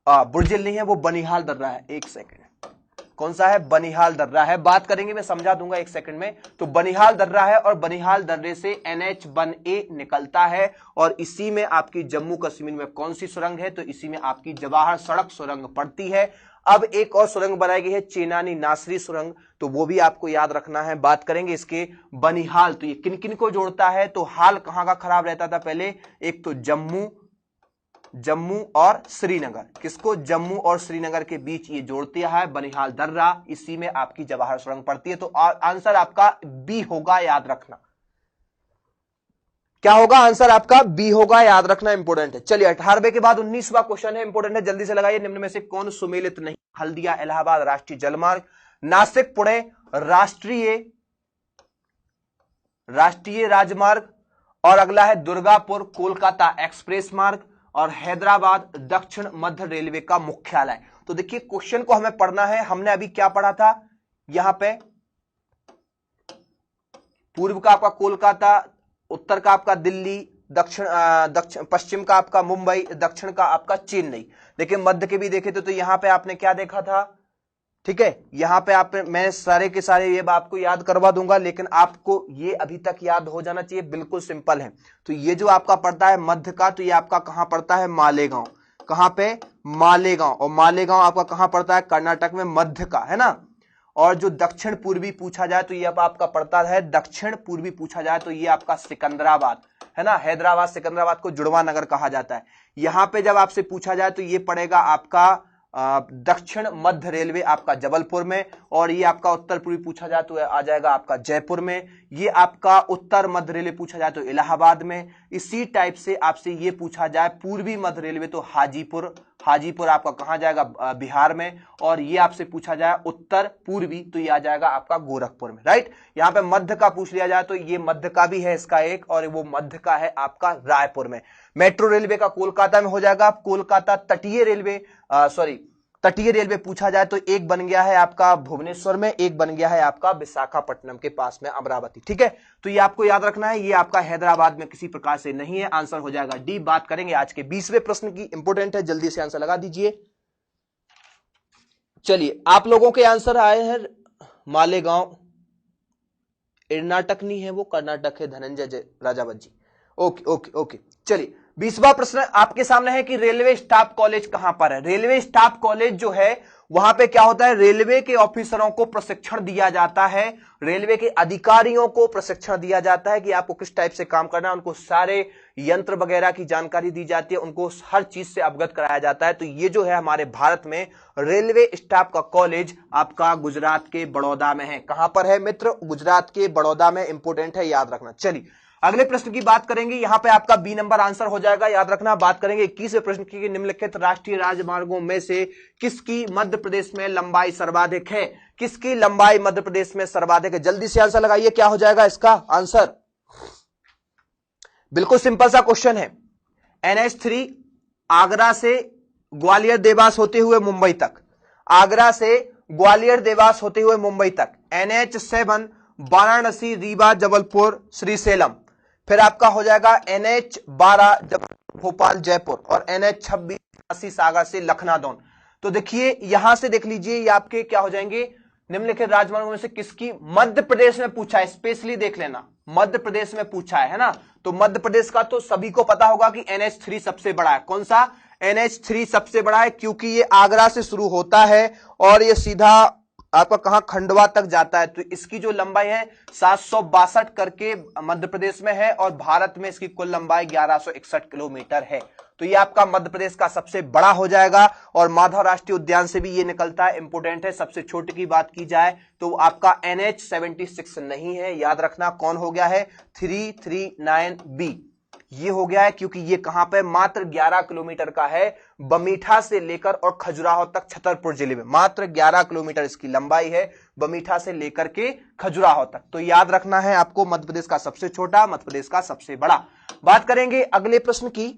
बुर्जिल नहीं है, वो बनिहाल दर्रा है। एक सेकंड, कौन सा है? बनिहाल दर्रा है। बात करेंगे, मैं समझा दूंगा एक सेकंड में। तो बनिहाल दर्रा है और बनिहाल दर्रे से NH1A निकलता है और इसी में आपकी जम्मू कश्मीर में कौन सी सुरंग है? तो इसी में आपकी जवाहर सड़क सुरंग पड़ती है। अब एक और सुरंग बनाई गई है, चेनानी नासरी सुरंग, तो वो भी आपको याद रखना है। बात करेंगे इसके बनिहाल, तो ये किन किन को जोड़ता है? तो हाल कहां का खराब रहता था पहले? एक तो जम्मू और श्रीनगर, किसको? जम्मू और श्रीनगर के बीच ये जोड़ती है बनिहाल दर्रा, इसी में आपकी जवाहर सुरंग पड़ती है। तो आंसर आपका बी होगा, याद रखना। क्या होगा? आंसर आपका बी होगा, याद रखना, इंपोर्टेंट है। चलिए 18वें के बाद 19वां क्वेश्चन है, इंपोर्टेंट है, जल्दी से लगाइए। निम्न में से कौन सुमेलित नहीं? हल्दिया इलाहाबाद राष्ट्रीय जलमार्ग, नासिक पुणे राष्ट्रीय राजमार्ग, और अगला है दुर्गापुर कोलकाता एक्सप्रेस मार्ग, और हैदराबाद दक्षिण मध्य रेलवे का मुख्यालय। तो देखिए क्वेश्चन को हमें पढ़ना है। हमने अभी क्या पढ़ा था? यहां पे पूर्व का आपका कोलकाता, उत्तर का आपका दिल्ली, दक्षिण पश्चिम का आपका मुंबई, दक्षिण का आपका चेन्नई। देखिए मध्य के भी देखे तो यहां पे आपने क्या देखा था? ठीक है, यहां पे आप, मैं सारे के सारे ये आपको याद करवा दूंगा, लेकिन आपको ये अभी तक याद हो जाना चाहिए, बिल्कुल सिंपल है। तो ये जो आपका पड़ता है मध्य का, तो ये आपका कहां पड़ता है? मालेगांव। कहां पे? मालेगांव। और मालेगांव आपका कहां पड़ता है? कर्नाटक में, मध्य का, है ना। और जो दक्षिण पूर्वी पूछा जाए तो ये अब आपका पड़ता है, दक्षिण पूर्वी पूछा जाए तो ये आपका सिकंदराबाद, है ना। हैदराबाद सिकंदराबाद को जुड़वा नगर कहा जाता है। यहां पे जब आपसे पूछा जाए तो ये पड़ेगा आपका दक्षिण मध्य रेलवे आपका जबलपुर में, और ये आपका उत्तर पूर्वी पूछा जाए तो आ जाएगा आपका जयपुर में। ये आपका उत्तर मध्य रेलवे पूछा जाए तो इलाहाबाद में। इसी टाइप से आपसे ये पूछा जाए पूर्वी मध्य रेलवे तो हाजीपुर आपका कहां जाएगा? बिहार में। और ये आपसे पूछा जाए उत्तर पूर्वी तो ये आ जाएगा आपका गोरखपुर में, राइट। यहां पे मध्य का पूछ लिया जाए तो ये मध्य का भी है इसका एक, और वो मध्य का है आपका रायपुर में। मेट्रो रेलवे का कोलकाता में हो जाएगा। कोलकाता तटीय रेलवे पूछा जाए तो एक बन गया है आपका भुवनेश्वर में, एक बन गया है आपका विशाखापट्टनम के पास में, अमरावती। ठीक है, तो ये आपको याद रखना है, ये आपका हैदराबाद में किसी प्रकार से नहीं है। आंसर हो जाएगा डी। बात करेंगे आज के 20वें प्रश्न की, इंपोर्टेंट है, जल्दी से आंसर लगा दीजिए। चलिए आप लोगों के आंसर आए हैं मालेगांव, कर्नाटक नहीं है, वो कर्नाटक है, Dhananjay Rajawat ji. Okay okay okay. चलिए 20वां प्रश्न आपके सामने है कि रेलवे स्टाफ कॉलेज कहां पर है? रेलवे स्टाफ कॉलेज जो है वहां पे क्या होता है? रेलवे के ऑफिसरों को प्रशिक्षण दिया जाता है, रेलवे के अधिकारियों को प्रशिक्षण दिया जाता है कि आपको किस टाइप से काम करना है। उनको सारे यंत्र वगैरह की जानकारी दी जाती है, उनको हर चीज से अवगत कराया जाता है। तो ये जो है हमारे भारत में रेलवे स्टाफ का कॉलेज आपका गुजरात के बड़ौदा में है। कहां पर है मित्र? गुजरात के बड़ौदा में। इंपोर्टेंट है, याद रखना। चलिए अगले प्रश्न की बात करेंगे। यहां पे आपका बी नंबर आंसर हो जाएगा, याद रखना। बात करेंगे 21वें प्रश्न की, निम्नलिखित राष्ट्रीय राजमार्गों में से किसकी मध्य प्रदेश में लंबाई सर्वाधिक है? किसकी लंबाई मध्य प्रदेश में सर्वाधिक है? जल्दी से आंसर लगाइए, क्या हो जाएगा इसका आंसर? बिल्कुल सिंपल सा क्वेश्चन है। NH3 आगरा से ग्वालियर देवास होते हुए मुंबई तक, आगरा से ग्वालियर देवास होते हुए मुंबई तक। NH7 वाराणसी रीवा जबलपुर श्रीसेलम। फिर आपका हो जाएगा NH12 भोपाल जयपुर, और NH26 सागर से लखनऊ। तो देखिए यहां से देख लीजिए, ये आपके क्या हो जाएंगे? निम्नलिखित राजमार्गों में से किसकी मध्य प्रदेश में पूछा है, स्पेशली देख लेना, मध्य प्रदेश में पूछा है ना। तो मध्य प्रदेश का तो सभी को पता होगा कि NH3 सबसे बड़ा है। कौन सा? NH3 सबसे बड़ा है, क्योंकि ये आगरा से शुरू होता है और ये सीधा आपका कहां? खंडवा तक जाता है। तो इसकी जो लंबाई है 762 करके मध्य प्रदेश में है, और भारत में इसकी कुल लंबाई 1161 किलोमीटर है। तो ये आपका मध्य प्रदेश का सबसे बड़ा हो जाएगा, और माधव राष्ट्रीय उद्यान से भी ये निकलता है। इंपोर्टेंट है। सबसे छोटे की बात की जाए तो आपका NH76 नहीं है, याद रखना। कौन हो गया है? 339B ये हो गया है, क्योंकि ये कहां पे? मात्र 11 किलोमीटर का है, बमीठा से लेकर और खजुराहो तक, छतरपुर जिले में। मात्र 11 किलोमीटर इसकी लंबाई है, बमीठा से लेकर के खजुराहो तक। तो याद रखना है आपको, मध्य प्रदेश का सबसे छोटा, मध्य प्रदेश का सबसे बड़ा। बात करेंगे अगले प्रश्न की।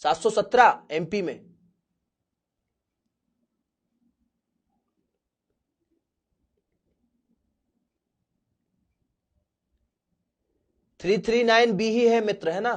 717 MP में 339B ही है मित्र, है ना।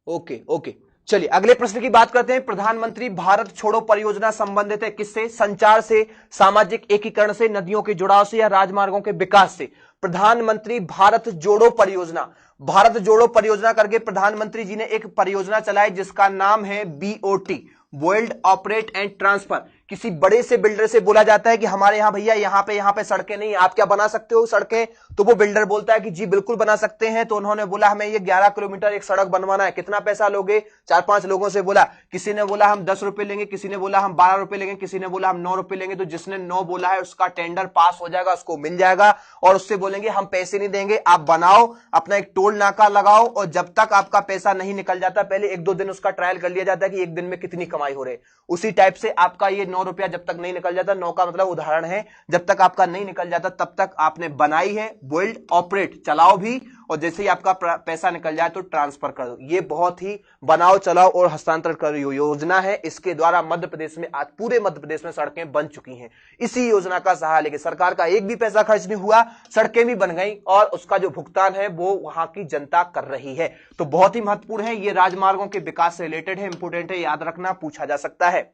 ओके ओके, चलिए अगले प्रश्न की बात करते हैं। प्रधानमंत्री भारत छोड़ो परियोजना संबंधित है किससे? संचार से, सामाजिक एकीकरण से, नदियों के जुड़ाव से या राजमार्गों के विकास से? प्रधानमंत्री भारत जोड़ो परियोजना, भारत जोड़ो परियोजना करके प्रधानमंत्री जी ने एक परियोजना चलाई जिसका नाम है BOT, build operate and transfer. किसी बड़े से बिल्डर से बोला जाता है कि हमारे यहां भैया यहां पे सड़कें नहीं, आप क्या बना सकते हो सड़कें? तो वो बिल्डर बोलता है कि जी बिल्कुल बना सकते हैं। तो उन्होंने बोला हमें ये 11 किलोमीटर एक सड़क बनवाना है, कितना पैसा लोगे? 4-5 लोगों से बोला, किसी ने बोला हम 10 रुपए लेंगे, किसी ने बोला हम 12 रुपए लेंगे, किसी ने बोला हम 9 रुपए लेंगे। तो जिसने 9 बोला है उसका टेंडर पास हो जाएगा, उसको मिल जाएगा और उससे बोलेंगे हम पैसे नहीं देंगे, आप बनाओ, अपना एक टोल नाका लगाओ और जब तक आपका पैसा नहीं निकल जाता, पहले 1-2 दिन उसका ट्रायल कर लिया जाता है कि एक दिन में कितनी कमाई हो रही है। उसी टाइप से आपका ये 9 रुपया जब तक नहीं निकल जाता, 9 का मतलब उदाहरण है, जब तक आपका नहीं निकल जाता तब तक आपने बनाई है, बिल्ड ऑपरेट चलाओ भी, और जैसे ही आपका पैसा निकल जाए तो ट्रांसफर कर दो। ये बहुत ही बनाओ चलाओ और हस्तांतरण करो योजना है। इसके द्वारा मध्य प्रदेश में आज पूरे मध्य प्रदेश में सड़कें बन चुकी हैं। इसी योजना का सहारा लेके सरकार का एक भी पैसा खर्च नहीं हुआ, सड़कें भी बन गई और उसका जो भुगतान है वो वहां की जनता कर रही है। तो बहुत ही महत्वपूर्ण है, ये राजमार्गों के विकास से रिलेटेड है, इंपोर्टेंट है, याद रखना, पूछा जा सकता है।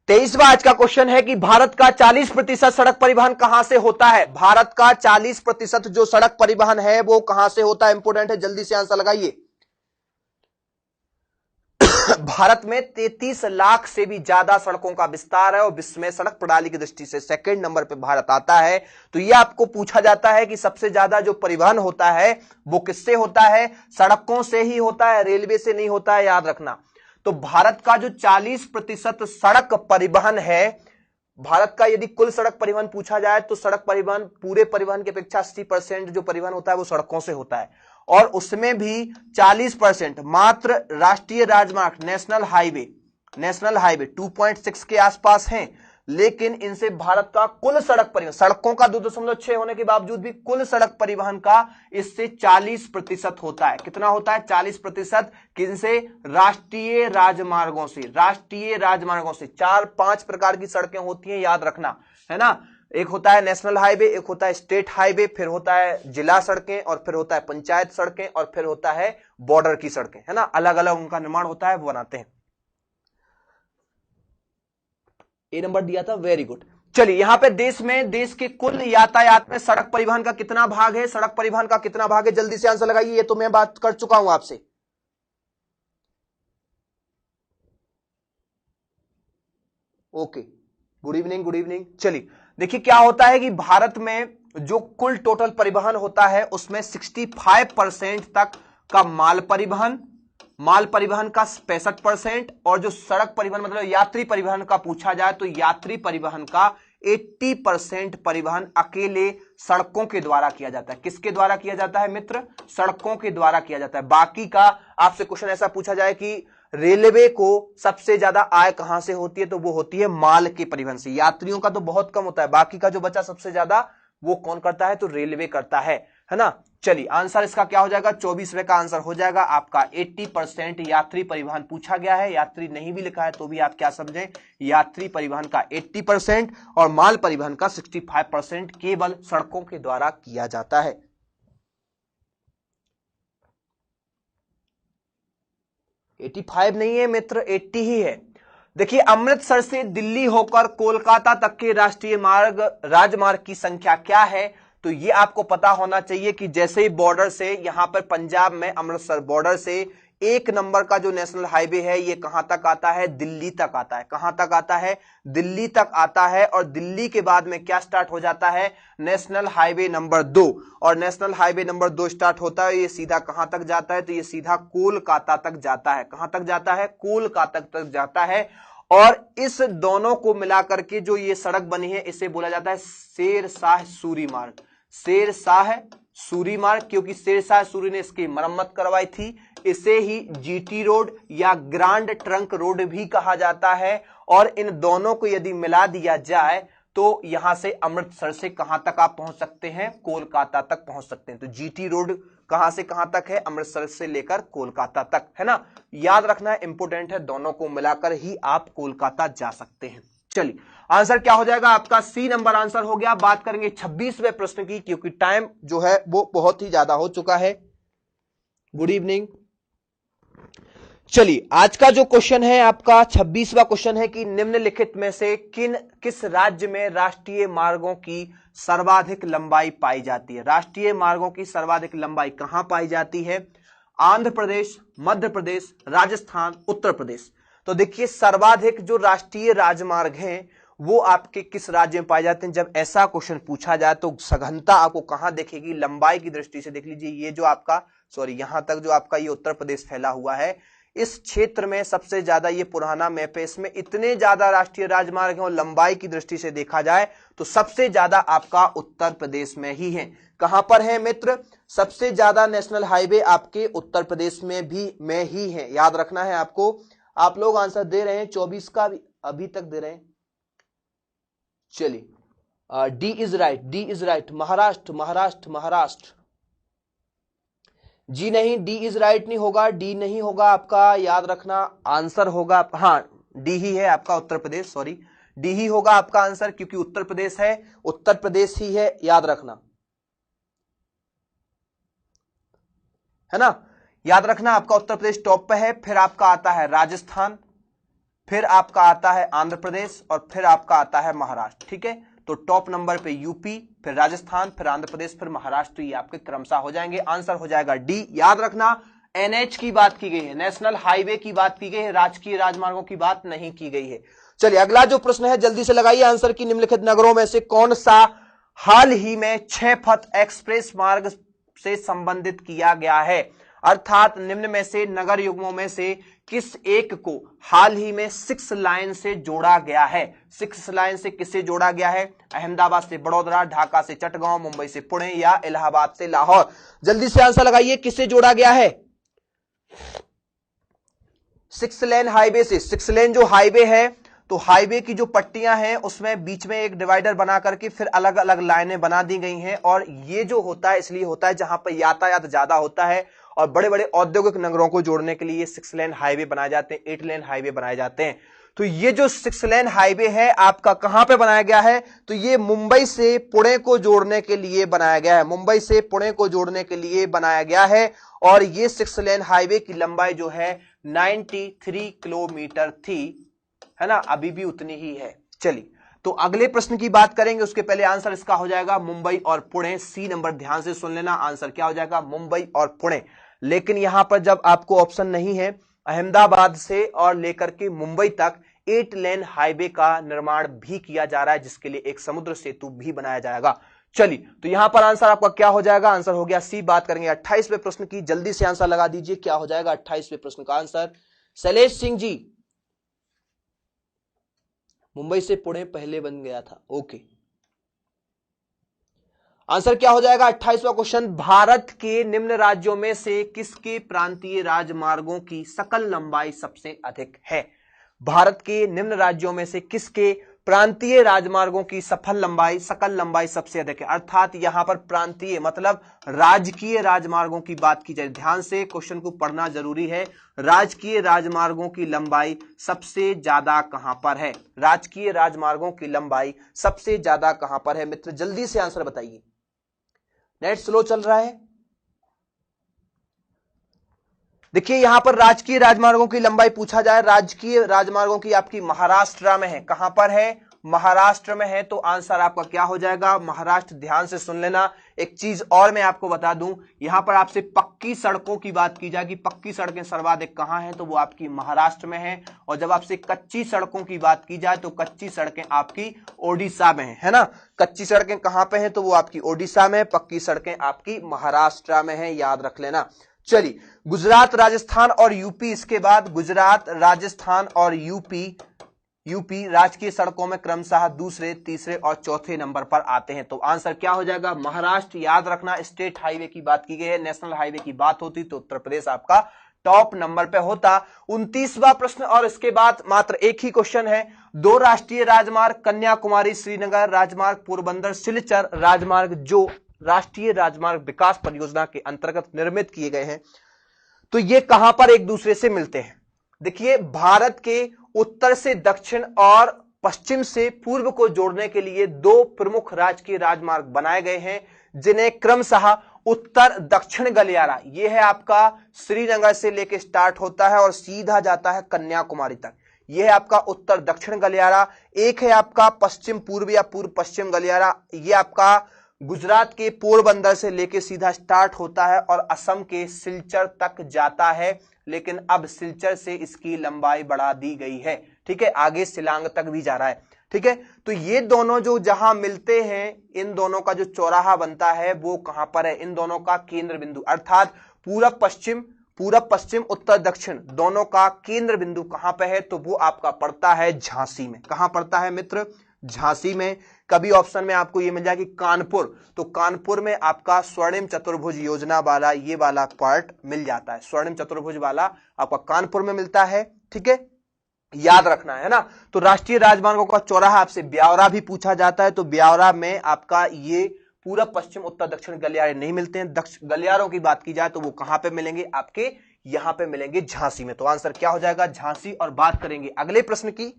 23वां आज का क्वेश्चन है कि भारत का 40% सड़क परिवहन कहां से होता है? भारत का 40% जो सड़क परिवहन है वो कहां से होता है? इंपोर्टेंट है, जल्दी से आंसर लगाइए। भारत में 33 लाख से भी ज्यादा सड़कों का विस्तार है और विश्व में सड़क प्रणाली की दृष्टि से सेकंड नंबर पे भारत आता है। तो यह आपको पूछा जाता है कि सबसे ज्यादा जो परिवहन होता है वो किससे होता है? सड़कों से ही होता है, रेलवे से नहीं होता है, याद रखना। तो भारत का जो 40% सड़क परिवहन है, भारत का यदि कुल सड़क परिवहन पूछा जाए तो सड़क परिवहन पूरे परिवहन की अपेक्षा 80% जो परिवहन होता है वो सड़कों से होता है और उसमें भी 40% मात्र राष्ट्रीय राजमार्ग नेशनल हाईवे 2.6 के आसपास हैं। लेकिन इनसे भारत का कुल सड़क परिवहन, सड़कों का 2.6 होने के बावजूद भी कुल सड़क परिवहन का इससे 40% होता है। कितना होता है? 40%। किनसे? राष्ट्रीय राजमार्गों से 4-5 प्रकार की सड़कें होती हैं, याद रखना, है ना। एक होता है नेशनल हाईवे, एक होता है स्टेट हाईवे, फिर होता है जिला सड़कें और फिर होता है पंचायत सड़कें और फिर होता है बॉर्डर की सड़कें, है ना। अलग अलग उनका निर्माण होता है, वो बनाते हैं। ए नंबर दिया था, वेरी गुड। चलिए यहां पे देश के कुल यातायात में सड़क परिवहन का कितना भाग है? सड़क परिवहन का कितना भाग है? जल्दी से आंसर लगाइए, ये तो मैं बात कर चुका हूं आपसे। Okay, good evening. चलिए देखिए क्या होता है कि भारत में जो कुल टोटल परिवहन होता है उसमें 65% तक का माल परिवहन का 65% और जो सड़क परिवहन मतलब यात्री परिवहन का पूछा जाए तो यात्री परिवहन का 80% परिवहन अकेले सड़कों के द्वारा किया जाता है। किसके द्वारा किया जाता है मित्र? सड़कों के द्वारा किया जाता है। बाकी का आपसे क्वेश्चन ऐसा पूछा जाए कि रेलवे को सबसे ज्यादा आय कहां से होती है, तो वो होती है माल के परिवहन से। यात्रियों का तो बहुत कम होता है, बाकी का जो बचा सबसे ज्यादा वो कौन करता है? तो रेलवे करता है ना। चलिए आंसर इसका क्या हो जाएगा? 24वें का आंसर हो जाएगा आपका 80% यात्री परिवहन पूछा गया है। यात्री नहीं भी लिखा है तो भी आप क्या समझें, यात्री परिवहन का 80% और माल परिवहन का 65% केवल सड़कों के द्वारा किया जाता है। एटी 85 नहीं है मित्र, 80 ही है। देखिए अमृतसर से दिल्ली होकर कोलकाता तक के राष्ट्रीय राजमार्ग की संख्या क्या है? तो ये आपको पता होना चाहिए कि जैसे ही बॉर्डर से यहां पर पंजाब में अमृतसर बॉर्डर से 1 नंबर का जो नेशनल हाईवे है ये कहां तक आता है? दिल्ली तक आता है। कहां तक आता है? दिल्ली तक आता है। और दिल्ली के बाद में क्या स्टार्ट हो जाता है? National highway number 2। और नेशनल हाईवे नंबर 2 स्टार्ट होता है, ये सीधा कहां तक जाता है? तो ये सीधा कोलकाता तक जाता है। कहां तक जाता है? कोलकाता तक जाता है। और इस दोनों को मिलाकर के जो ये सड़क बनी है इसे बोला जाता है शेरशाह सूरी मार्ग। शेरशाह सूरी मार्ग, क्योंकि शेरशाह सूरी ने इसकी मरम्मत करवाई थी। इसे ही जीटी रोड या ग्रांड ट्रंक रोड भी कहा जाता है। और इन दोनों को यदि मिला दिया जाए तो यहां से अमृतसर से कहां तक आप पहुंच सकते हैं? कोलकाता तक पहुंच सकते हैं। तो जीटी रोड कहां से कहां तक है? अमृतसर से लेकर कोलकाता तक, है ना। याद रखना है, इंपोर्टेंट है, दोनों को मिलाकर ही आप कोलकाता जा सकते हैं। चलिए आंसर क्या हो जाएगा आपका? सी नंबर आंसर हो गया। बात करेंगे 26वें प्रश्न की, क्योंकि टाइम जो है वो बहुत ही ज्यादा हो चुका है। Good evening. चलिए आज का जो क्वेश्चन है आपका 26वां क्वेश्चन है कि निम्नलिखित में से किस राज्य में राष्ट्रीय मार्गों की सर्वाधिक लंबाई पाई जाती है। राष्ट्रीय मार्गों की सर्वाधिक लंबाई कहां पाई जाती है? आंध्र प्रदेश, मध्य प्रदेश, राजस्थान, उत्तर प्रदेश। तो देखिए सर्वाधिक जो राष्ट्रीय राजमार्ग हैं वो आपके किस राज्य में पाए जाते हैं। जब ऐसा क्वेश्चन पूछा जाए तो सघनता आपको कहां देखेगी? लंबाई की दृष्टि से देख लीजिए, ये जो आपका यहां तक जो आपका ये उत्तर प्रदेश फैला हुआ है, इस क्षेत्र में सबसे ज्यादा ये पुराना मैप है, इसमें इतने ज्यादा राष्ट्रीय राजमार्ग हैं और लंबाई की दृष्टि से देखा जाए तो सबसे ज्यादा आपका उत्तर प्रदेश में ही है। कहां पर है मित्र? सबसे ज्यादा नेशनल हाईवे आपके उत्तर प्रदेश में ही है, याद रखना है आपको। आप लोग आंसर दे रहे हैं 24 का अभी तक दे रहे हैं। चलिए डी इज राइट, महाराष्ट्र। जी नहीं, डी इज राइट नहीं होगा, डी नहीं होगा आपका, याद रखना आंसर होगा, हाँ डी ही है आपका, उत्तर प्रदेश, डी ही होगा आपका आंसर, क्योंकि उत्तर प्रदेश है, उत्तर प्रदेश ही है, याद रखना है ना, याद रखना आपका उत्तर प्रदेश टॉप पे है, फिर आपका आता है राजस्थान, फिर आपका आता है आंध्र प्रदेश और फिर आपका आता है महाराष्ट्र। ठीक है, तो टॉप नंबर पे यूपी, फिर राजस्थान, फिर आंध्र प्रदेश, फिर महाराष्ट्र, ये आपके क्रमशः हो जाएंगे। आंसर हो जाएगा डी। याद रखना एनएच की बात की गई है, नेशनल हाईवे की बात की गई है, राजकीय राजमार्गों की बात नहीं की गई है। चलिए अगला जो प्रश्न है जल्दी से लगाइए आंसर की निम्नलिखित नगरों में से कौन सा हाल ही में 6 पथ एक्सप्रेस मार्ग से संबंधित किया गया है। अर्थात निम्न में से नगर युग्मों में से किस एक को हाल ही में 6 लाइन से जोड़ा गया है। 6 लाइन से किससे जोड़ा गया है? अहमदाबाद से बड़ौदा, ढाका से चटगांव, मुंबई से पुणे या इलाहाबाद से लाहौर। जल्दी से आंसर लगाइए, किससे जोड़ा गया है? 6 लेन हाईवे से। 6 लेन जो हाईवे है तो हाईवे की जो पट्टियां हैं उसमें बीच में एक डिवाइडर बना करके फिर अलग अलग लाइनें बना दी गई हैं, और ये जो होता है इसलिए होता है जहां पर यातायात ज्यादा होता है और बड़े बड़े औद्योगिक नगरों को जोड़ने के लिए 6 लेन हाईवे बनाए जाते हैं, 8 लेन हाईवे बनाए जाते हैं। तो ये जो 6 लेन हाईवे है आपका कहां पे बनाया गया है? तो ये मुंबई से पुणे को जोड़ने के लिए बनाया गया है, मुंबई से पुणे को जोड़ने के लिए बनाया गया है, और ये 6 लेन हाईवे की लंबाई जो है 93 किलोमीटर थी, है ना, अभी भी उतनी ही है। चलिए तो अगले प्रश्न की बात करेंगे, उसके पहले आंसर इसका हो जाएगा मुंबई और पुणे। सी नंबर ध्यान से सुन लेना, आंसर क्या हो जाएगा? मुंबई और पुणे। लेकिन यहां पर जब आपको ऑप्शन नहीं है, अहमदाबाद से और लेकर के मुंबई तक 8 लेन हाईवे का निर्माण भी किया जा रहा है, जिसके लिए एक समुद्र सेतु भी बनाया जाएगा। चलिए तो यहां पर आंसर आपका क्या हो जाएगा? आंसर हो गया सी। बात करेंगे 28वें प्रश्न की, जल्दी से आंसर लगा दीजिए, क्या हो जाएगा 28वें प्रश्न का आंसर? शैलेश सिंह जी, मुंबई से पुणे पहले बन गया था, ओके। आंसर क्या हो जाएगा 28वां क्वेश्चन? भारत के निम्न राज्यों में से किसके प्रांतीय राजमार्गों की सकल लंबाई सबसे अधिक है? भारत के निम्न राज्यों में से किसके प्रांतीय राजमार्गों की सकल लंबाई सबसे अधिक है? अर्थात यहां पर प्रांतीय मतलब राजकीय राजमार्गों की बात की जाए, ध्यान से क्वेश्चन को पढ़ना जरूरी है। राजकीय राजमार्गों की लंबाई सबसे ज्यादा कहां पर है? राजकीय राजमार्गों की लंबाई सबसे ज्यादा कहां पर है मित्र? जल्दी से आंसर बताइए, नेट स्लो चल रहा है। देखिए यहां पर राजकीय राजमार्गों की लंबाई पूछा जाए, राजकीय राजमार्गों की आपकी महाराष्ट्र में है। कहां पर है? महाराष्ट्र में है, तो आंसर आपका क्या हो जाएगा? महाराष्ट्र। ध्यान से सुन लेना। एक चीज और मैं आपको बता दूं, यहां पर आपसे पक्की सड़कों की बात की जाएगी, पक्की सड़कें सर्वाधिक कहां हैं? तो वो आपकी महाराष्ट्र में है। और जब आपसे कच्ची सड़कों की बात की जाए तो कच्ची सड़कें आपकी ओडिशा में है ना। कच्ची सड़कें कहां पे हैं? तो वो आपकी ओडिशा में, पक्की सड़कें आपकी महाराष्ट्र में है, याद रख लेना। चलिए गुजरात, राजस्थान और यूपी, इसके बाद गुजरात, राजस्थान और यूपी राजकीय सड़कों में क्रमशः दूसरे, तीसरे और चौथे नंबर पर आते हैं। तो आंसर क्या हो जाएगा? महाराष्ट्र। याद रखना स्टेट हाईवे की बात की गई है, नेशनल हाईवे की बात होती तो उत्तर प्रदेश आपका टॉप नंबर पे होता। 29वां प्रश्न, और इसके बाद मात्र एक ही क्वेश्चन है। 2 राष्ट्रीय राजमार्ग कन्याकुमारी श्रीनगर राजमार्ग, पोरबंदर सिलचर राजमार्ग, जो राष्ट्रीय राजमार्ग विकास परियोजना के अंतर्गत निर्मित किए गए हैं, तो ये कहां पर एक दूसरे से मिलते हैं? देखिए भारत के उत्तर से दक्षिण और पश्चिम से पूर्व को जोड़ने के लिए 2 प्रमुख राजकीय राजमार्ग बनाए गए हैं, जिन्हें क्रमशः उत्तर दक्षिण गलियारा, ये है आपका श्रीनगर से लेके स्टार्ट होता है और सीधा जाता है कन्याकुमारी तक, ये है आपका उत्तर दक्षिण गलियारा। एक है आपका पश्चिम पूर्व या पूर्व पश्चिम गलियारा, ये आपका गुजरात के पोरबंदर से लेके सीधा स्टार्ट होता है और असम के सिलचर तक जाता है, लेकिन अब सिलचर से इसकी लंबाई बढ़ा दी गई है, ठीक है, आगे शिलांग तक भी जा रहा है, ठीक है। तो ये दोनों जो जहां मिलते हैं, इन दोनों का जो चौराहा बनता है वो कहां पर है, इन दोनों का केंद्र बिंदु, अर्थात पूरब पश्चिम उत्तर दक्षिण दोनों का केंद्र बिंदु कहां पे है, तो वो आपका पड़ता है झांसी में। कहां पड़ता है मित्र? झांसी में। कभी ऑप्शन में आपको ये मिल जाएगी कानपुर, तो कानपुर में आपका स्वर्णिम चतुर्भुज योजना वाला ये वाला पार्ट मिल जाता है, स्वर्णिम चतुर्भुज वाला आपका कानपुर में मिलता है, ठीक है, याद रखना है ना। तो राष्ट्रीय राजमार्गों का चौराहा आपसे ब्यावरा भी पूछा जाता है, तो ब्यावरा में आपका ये पूरब पश्चिम उत्तर दक्षिण गलियारे नहीं मिलते हैं। गलियारों की बात की जाए तो वो कहां पे मिलेंगे? आपके यहां पे मिलेंगे झांसी में। तो आंसर क्या हो जाएगा? झांसी। और बात करेंगे अगले प्रश्न की।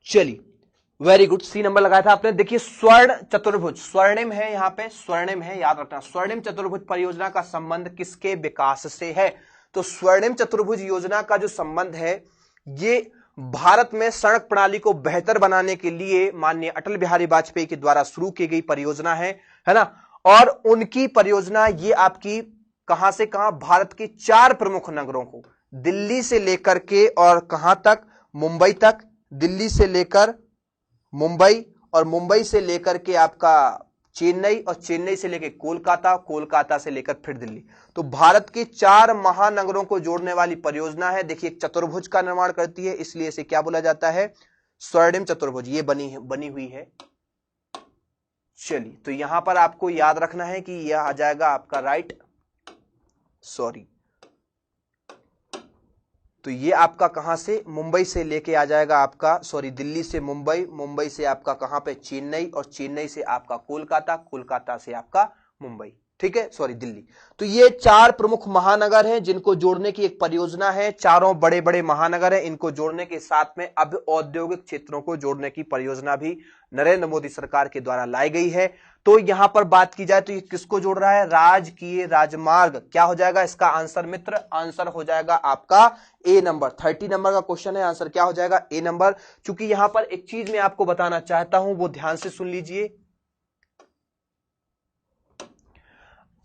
चलिए, वेरी गुड, सी नंबर लगाया था आपने। देखिए स्वर्ण चतुर्भुज, स्वर्णिम है, यहां पे स्वर्णिम है, याद रखना। स्वर्णिम चतुर्भुज परियोजना का संबंध किसके विकास से है? तो स्वर्णिम चतुर्भुज योजना का जो संबंध है ये भारत में सड़क प्रणाली को बेहतर बनाने के लिए माननीय अटल बिहारी वाजपेयी के द्वारा शुरू की गई परियोजना है ना। और उनकी परियोजना ये आपकी कहां से कहां, भारत के 4 प्रमुख नगरों को, दिल्ली से लेकर के और कहां तक, मुंबई तक, दिल्ली से लेकर मुंबई और मुंबई से लेकर के आपका चेन्नई और चेन्नई से लेकर कोलकाता, कोलकाता से लेकर फिर दिल्ली। तो भारत के 4 महानगरों को जोड़ने वाली परियोजना है। देखिए एक चतुर्भुज का निर्माण करती है, इसलिए इसे क्या बोला जाता है? स्वर्णिम चतुर्भुज। ये बनी हुई है। चलिए, तो यहां पर आपको याद रखना है कि यह आ जाएगा आपका राइट, सॉरी, तो ये आपका कहां से, मुंबई से लेके आ जाएगा आपका, सॉरी, दिल्ली से मुंबई, मुंबई से आपका कहां पे, चेन्नई, और चेन्नई से आपका कोलकाता, कोलकाता से आपका मुंबई, ठीक है, सॉरी, दिल्ली। तो ये 4 प्रमुख महानगर हैं जिनको जोड़ने की एक परियोजना है। चारों बड़े बड़े महानगर हैं, इनको जोड़ने के साथ में अब औद्योगिक क्षेत्रों को जोड़ने की परियोजना भी नरेंद्र मोदी सरकार के द्वारा लाई गई है। तो यहां पर बात की जाए तो ये किसको जोड़ रहा है? राजकीय राजमार्ग। क्या हो जाएगा इसका आंसर मित्र? आंसर हो जाएगा आपका ए नंबर। 30 नंबर का क्वेश्चन है, आंसर क्या हो जाएगा? ए नंबर। क्योंकि यहां पर एक चीज मैं आपको बताना चाहता हूं, वो ध्यान से सुन लीजिए।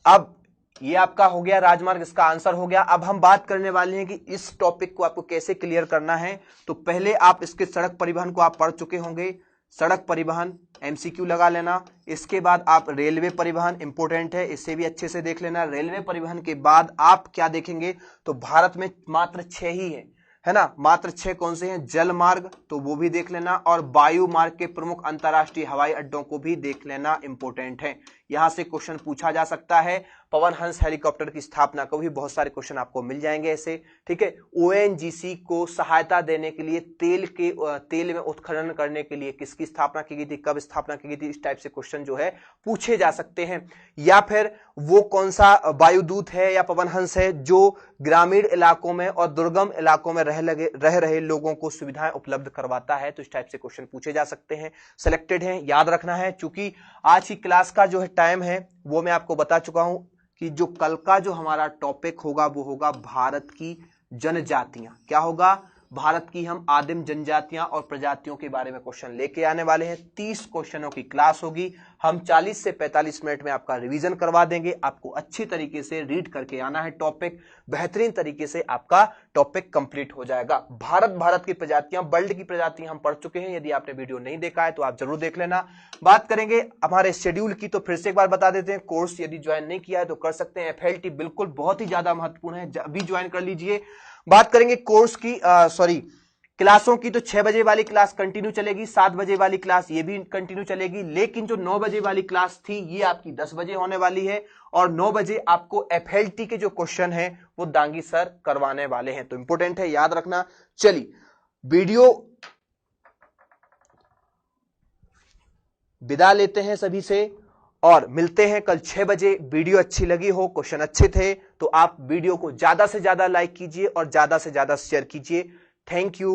अब ये आपका हो गया राजमार्ग, इसका आंसर हो गया। अब हम बात करने वाले हैं कि इस टॉपिक को आपको कैसे क्लियर करना है। तो पहले आप इसके सड़क परिवहन को आप पढ़ चुके होंगे, सड़क परिवहन एमसीक्यू लगा लेना। इसके बाद आप रेलवे परिवहन, इंपोर्टेंट है, इसे भी अच्छे से देख लेना। रेलवे परिवहन के बाद आप क्या देखेंगे? तो भारत में मात्र 6 ही है ना, मात्र 6 कौन से हैं? जल मार्ग, तो वो भी देख लेना, और वायु मार्ग के प्रमुख अंतरराष्ट्रीय हवाई अड्डों को भी देख लेना, इंपोर्टेंट है। यहां से क्वेश्चन पूछा जा सकता है। पवन हंस हेलीकॉप्टर की स्थापना को भी बहुत सारे क्वेश्चन आपको मिल जाएंगे ऐसे, ठीक है। ओएनजीसी को सहायता देने के लिए तेल में उत्खनन करने के लिए किसकी स्थापना की गई थी, कब स्थापना की गई थी, इस टाइप से क्वेश्चन जो है पूछे जा सकते हैं। या फिर वो कौन सा वायुदूत है या पवन हंस है जो ग्रामीण इलाकों में और दुर्गम इलाकों में रह रहे लोगों को सुविधाएं उपलब्ध करवाता है, तो इस टाइप से क्वेश्चन पूछे जा सकते हैं। सिलेक्टेड है, याद रखना है। चूंकि आज की क्लास का जो है टाइम है वो मैं आपको बता चुका हूं कि जो कल का जो हमारा टॉपिक होगा वो होगा भारत की जनजातियां। क्या होगा? भारत की हम आदिम जनजातियां और प्रजातियों के बारे में क्वेश्चन लेके आने वाले हैं। 30 क्वेश्चनों की क्लास होगी। हम 40 से 45 मिनट में आपका रिवीजन करवा देंगे। आपको अच्छी तरीके से रीड करके आना है टॉपिक, बेहतरीन तरीके से आपका टॉपिक कंप्लीट हो जाएगा। भारत की प्रजातियां, वर्ल्ड की प्रजातियां हम पढ़ चुके हैं। यदि आपने वीडियो नहीं देखा है तो आप जरूर देख लेना। बात करेंगे हमारे शेड्यूल की, तो फिर से एक बार बता देते हैं। कोर्स यदि ज्वाइन नहीं किया है तो कर सकते हैं। FLT बिल्कुल बहुत ही ज्यादा महत्वपूर्ण है, अभी ज्वाइन कर लीजिए। बात करेंगे कोर्स की, क्लासों की, तो 6 बजे वाली क्लास कंटिन्यू चलेगी, 7 बजे वाली क्लास ये भी कंटिन्यू चलेगी, लेकिन जो 9 बजे वाली क्लास थी ये आपकी 10 बजे होने वाली है, और 9 बजे आपको FLT के जो क्वेश्चन है वो दांगी सर करवाने वाले हैं। तो इंपोर्टेंट है, याद रखना। चलिए, वीडियो विदा लेते हैं सभी से और मिलते हैं कल 6 बजे। वीडियो अच्छी लगी हो, क्वेश्चन अच्छे थे, तो आप वीडियो को ज्यादा से ज्यादा लाइक कीजिए और ज्यादा से ज्यादा शेयर कीजिए। Thank you.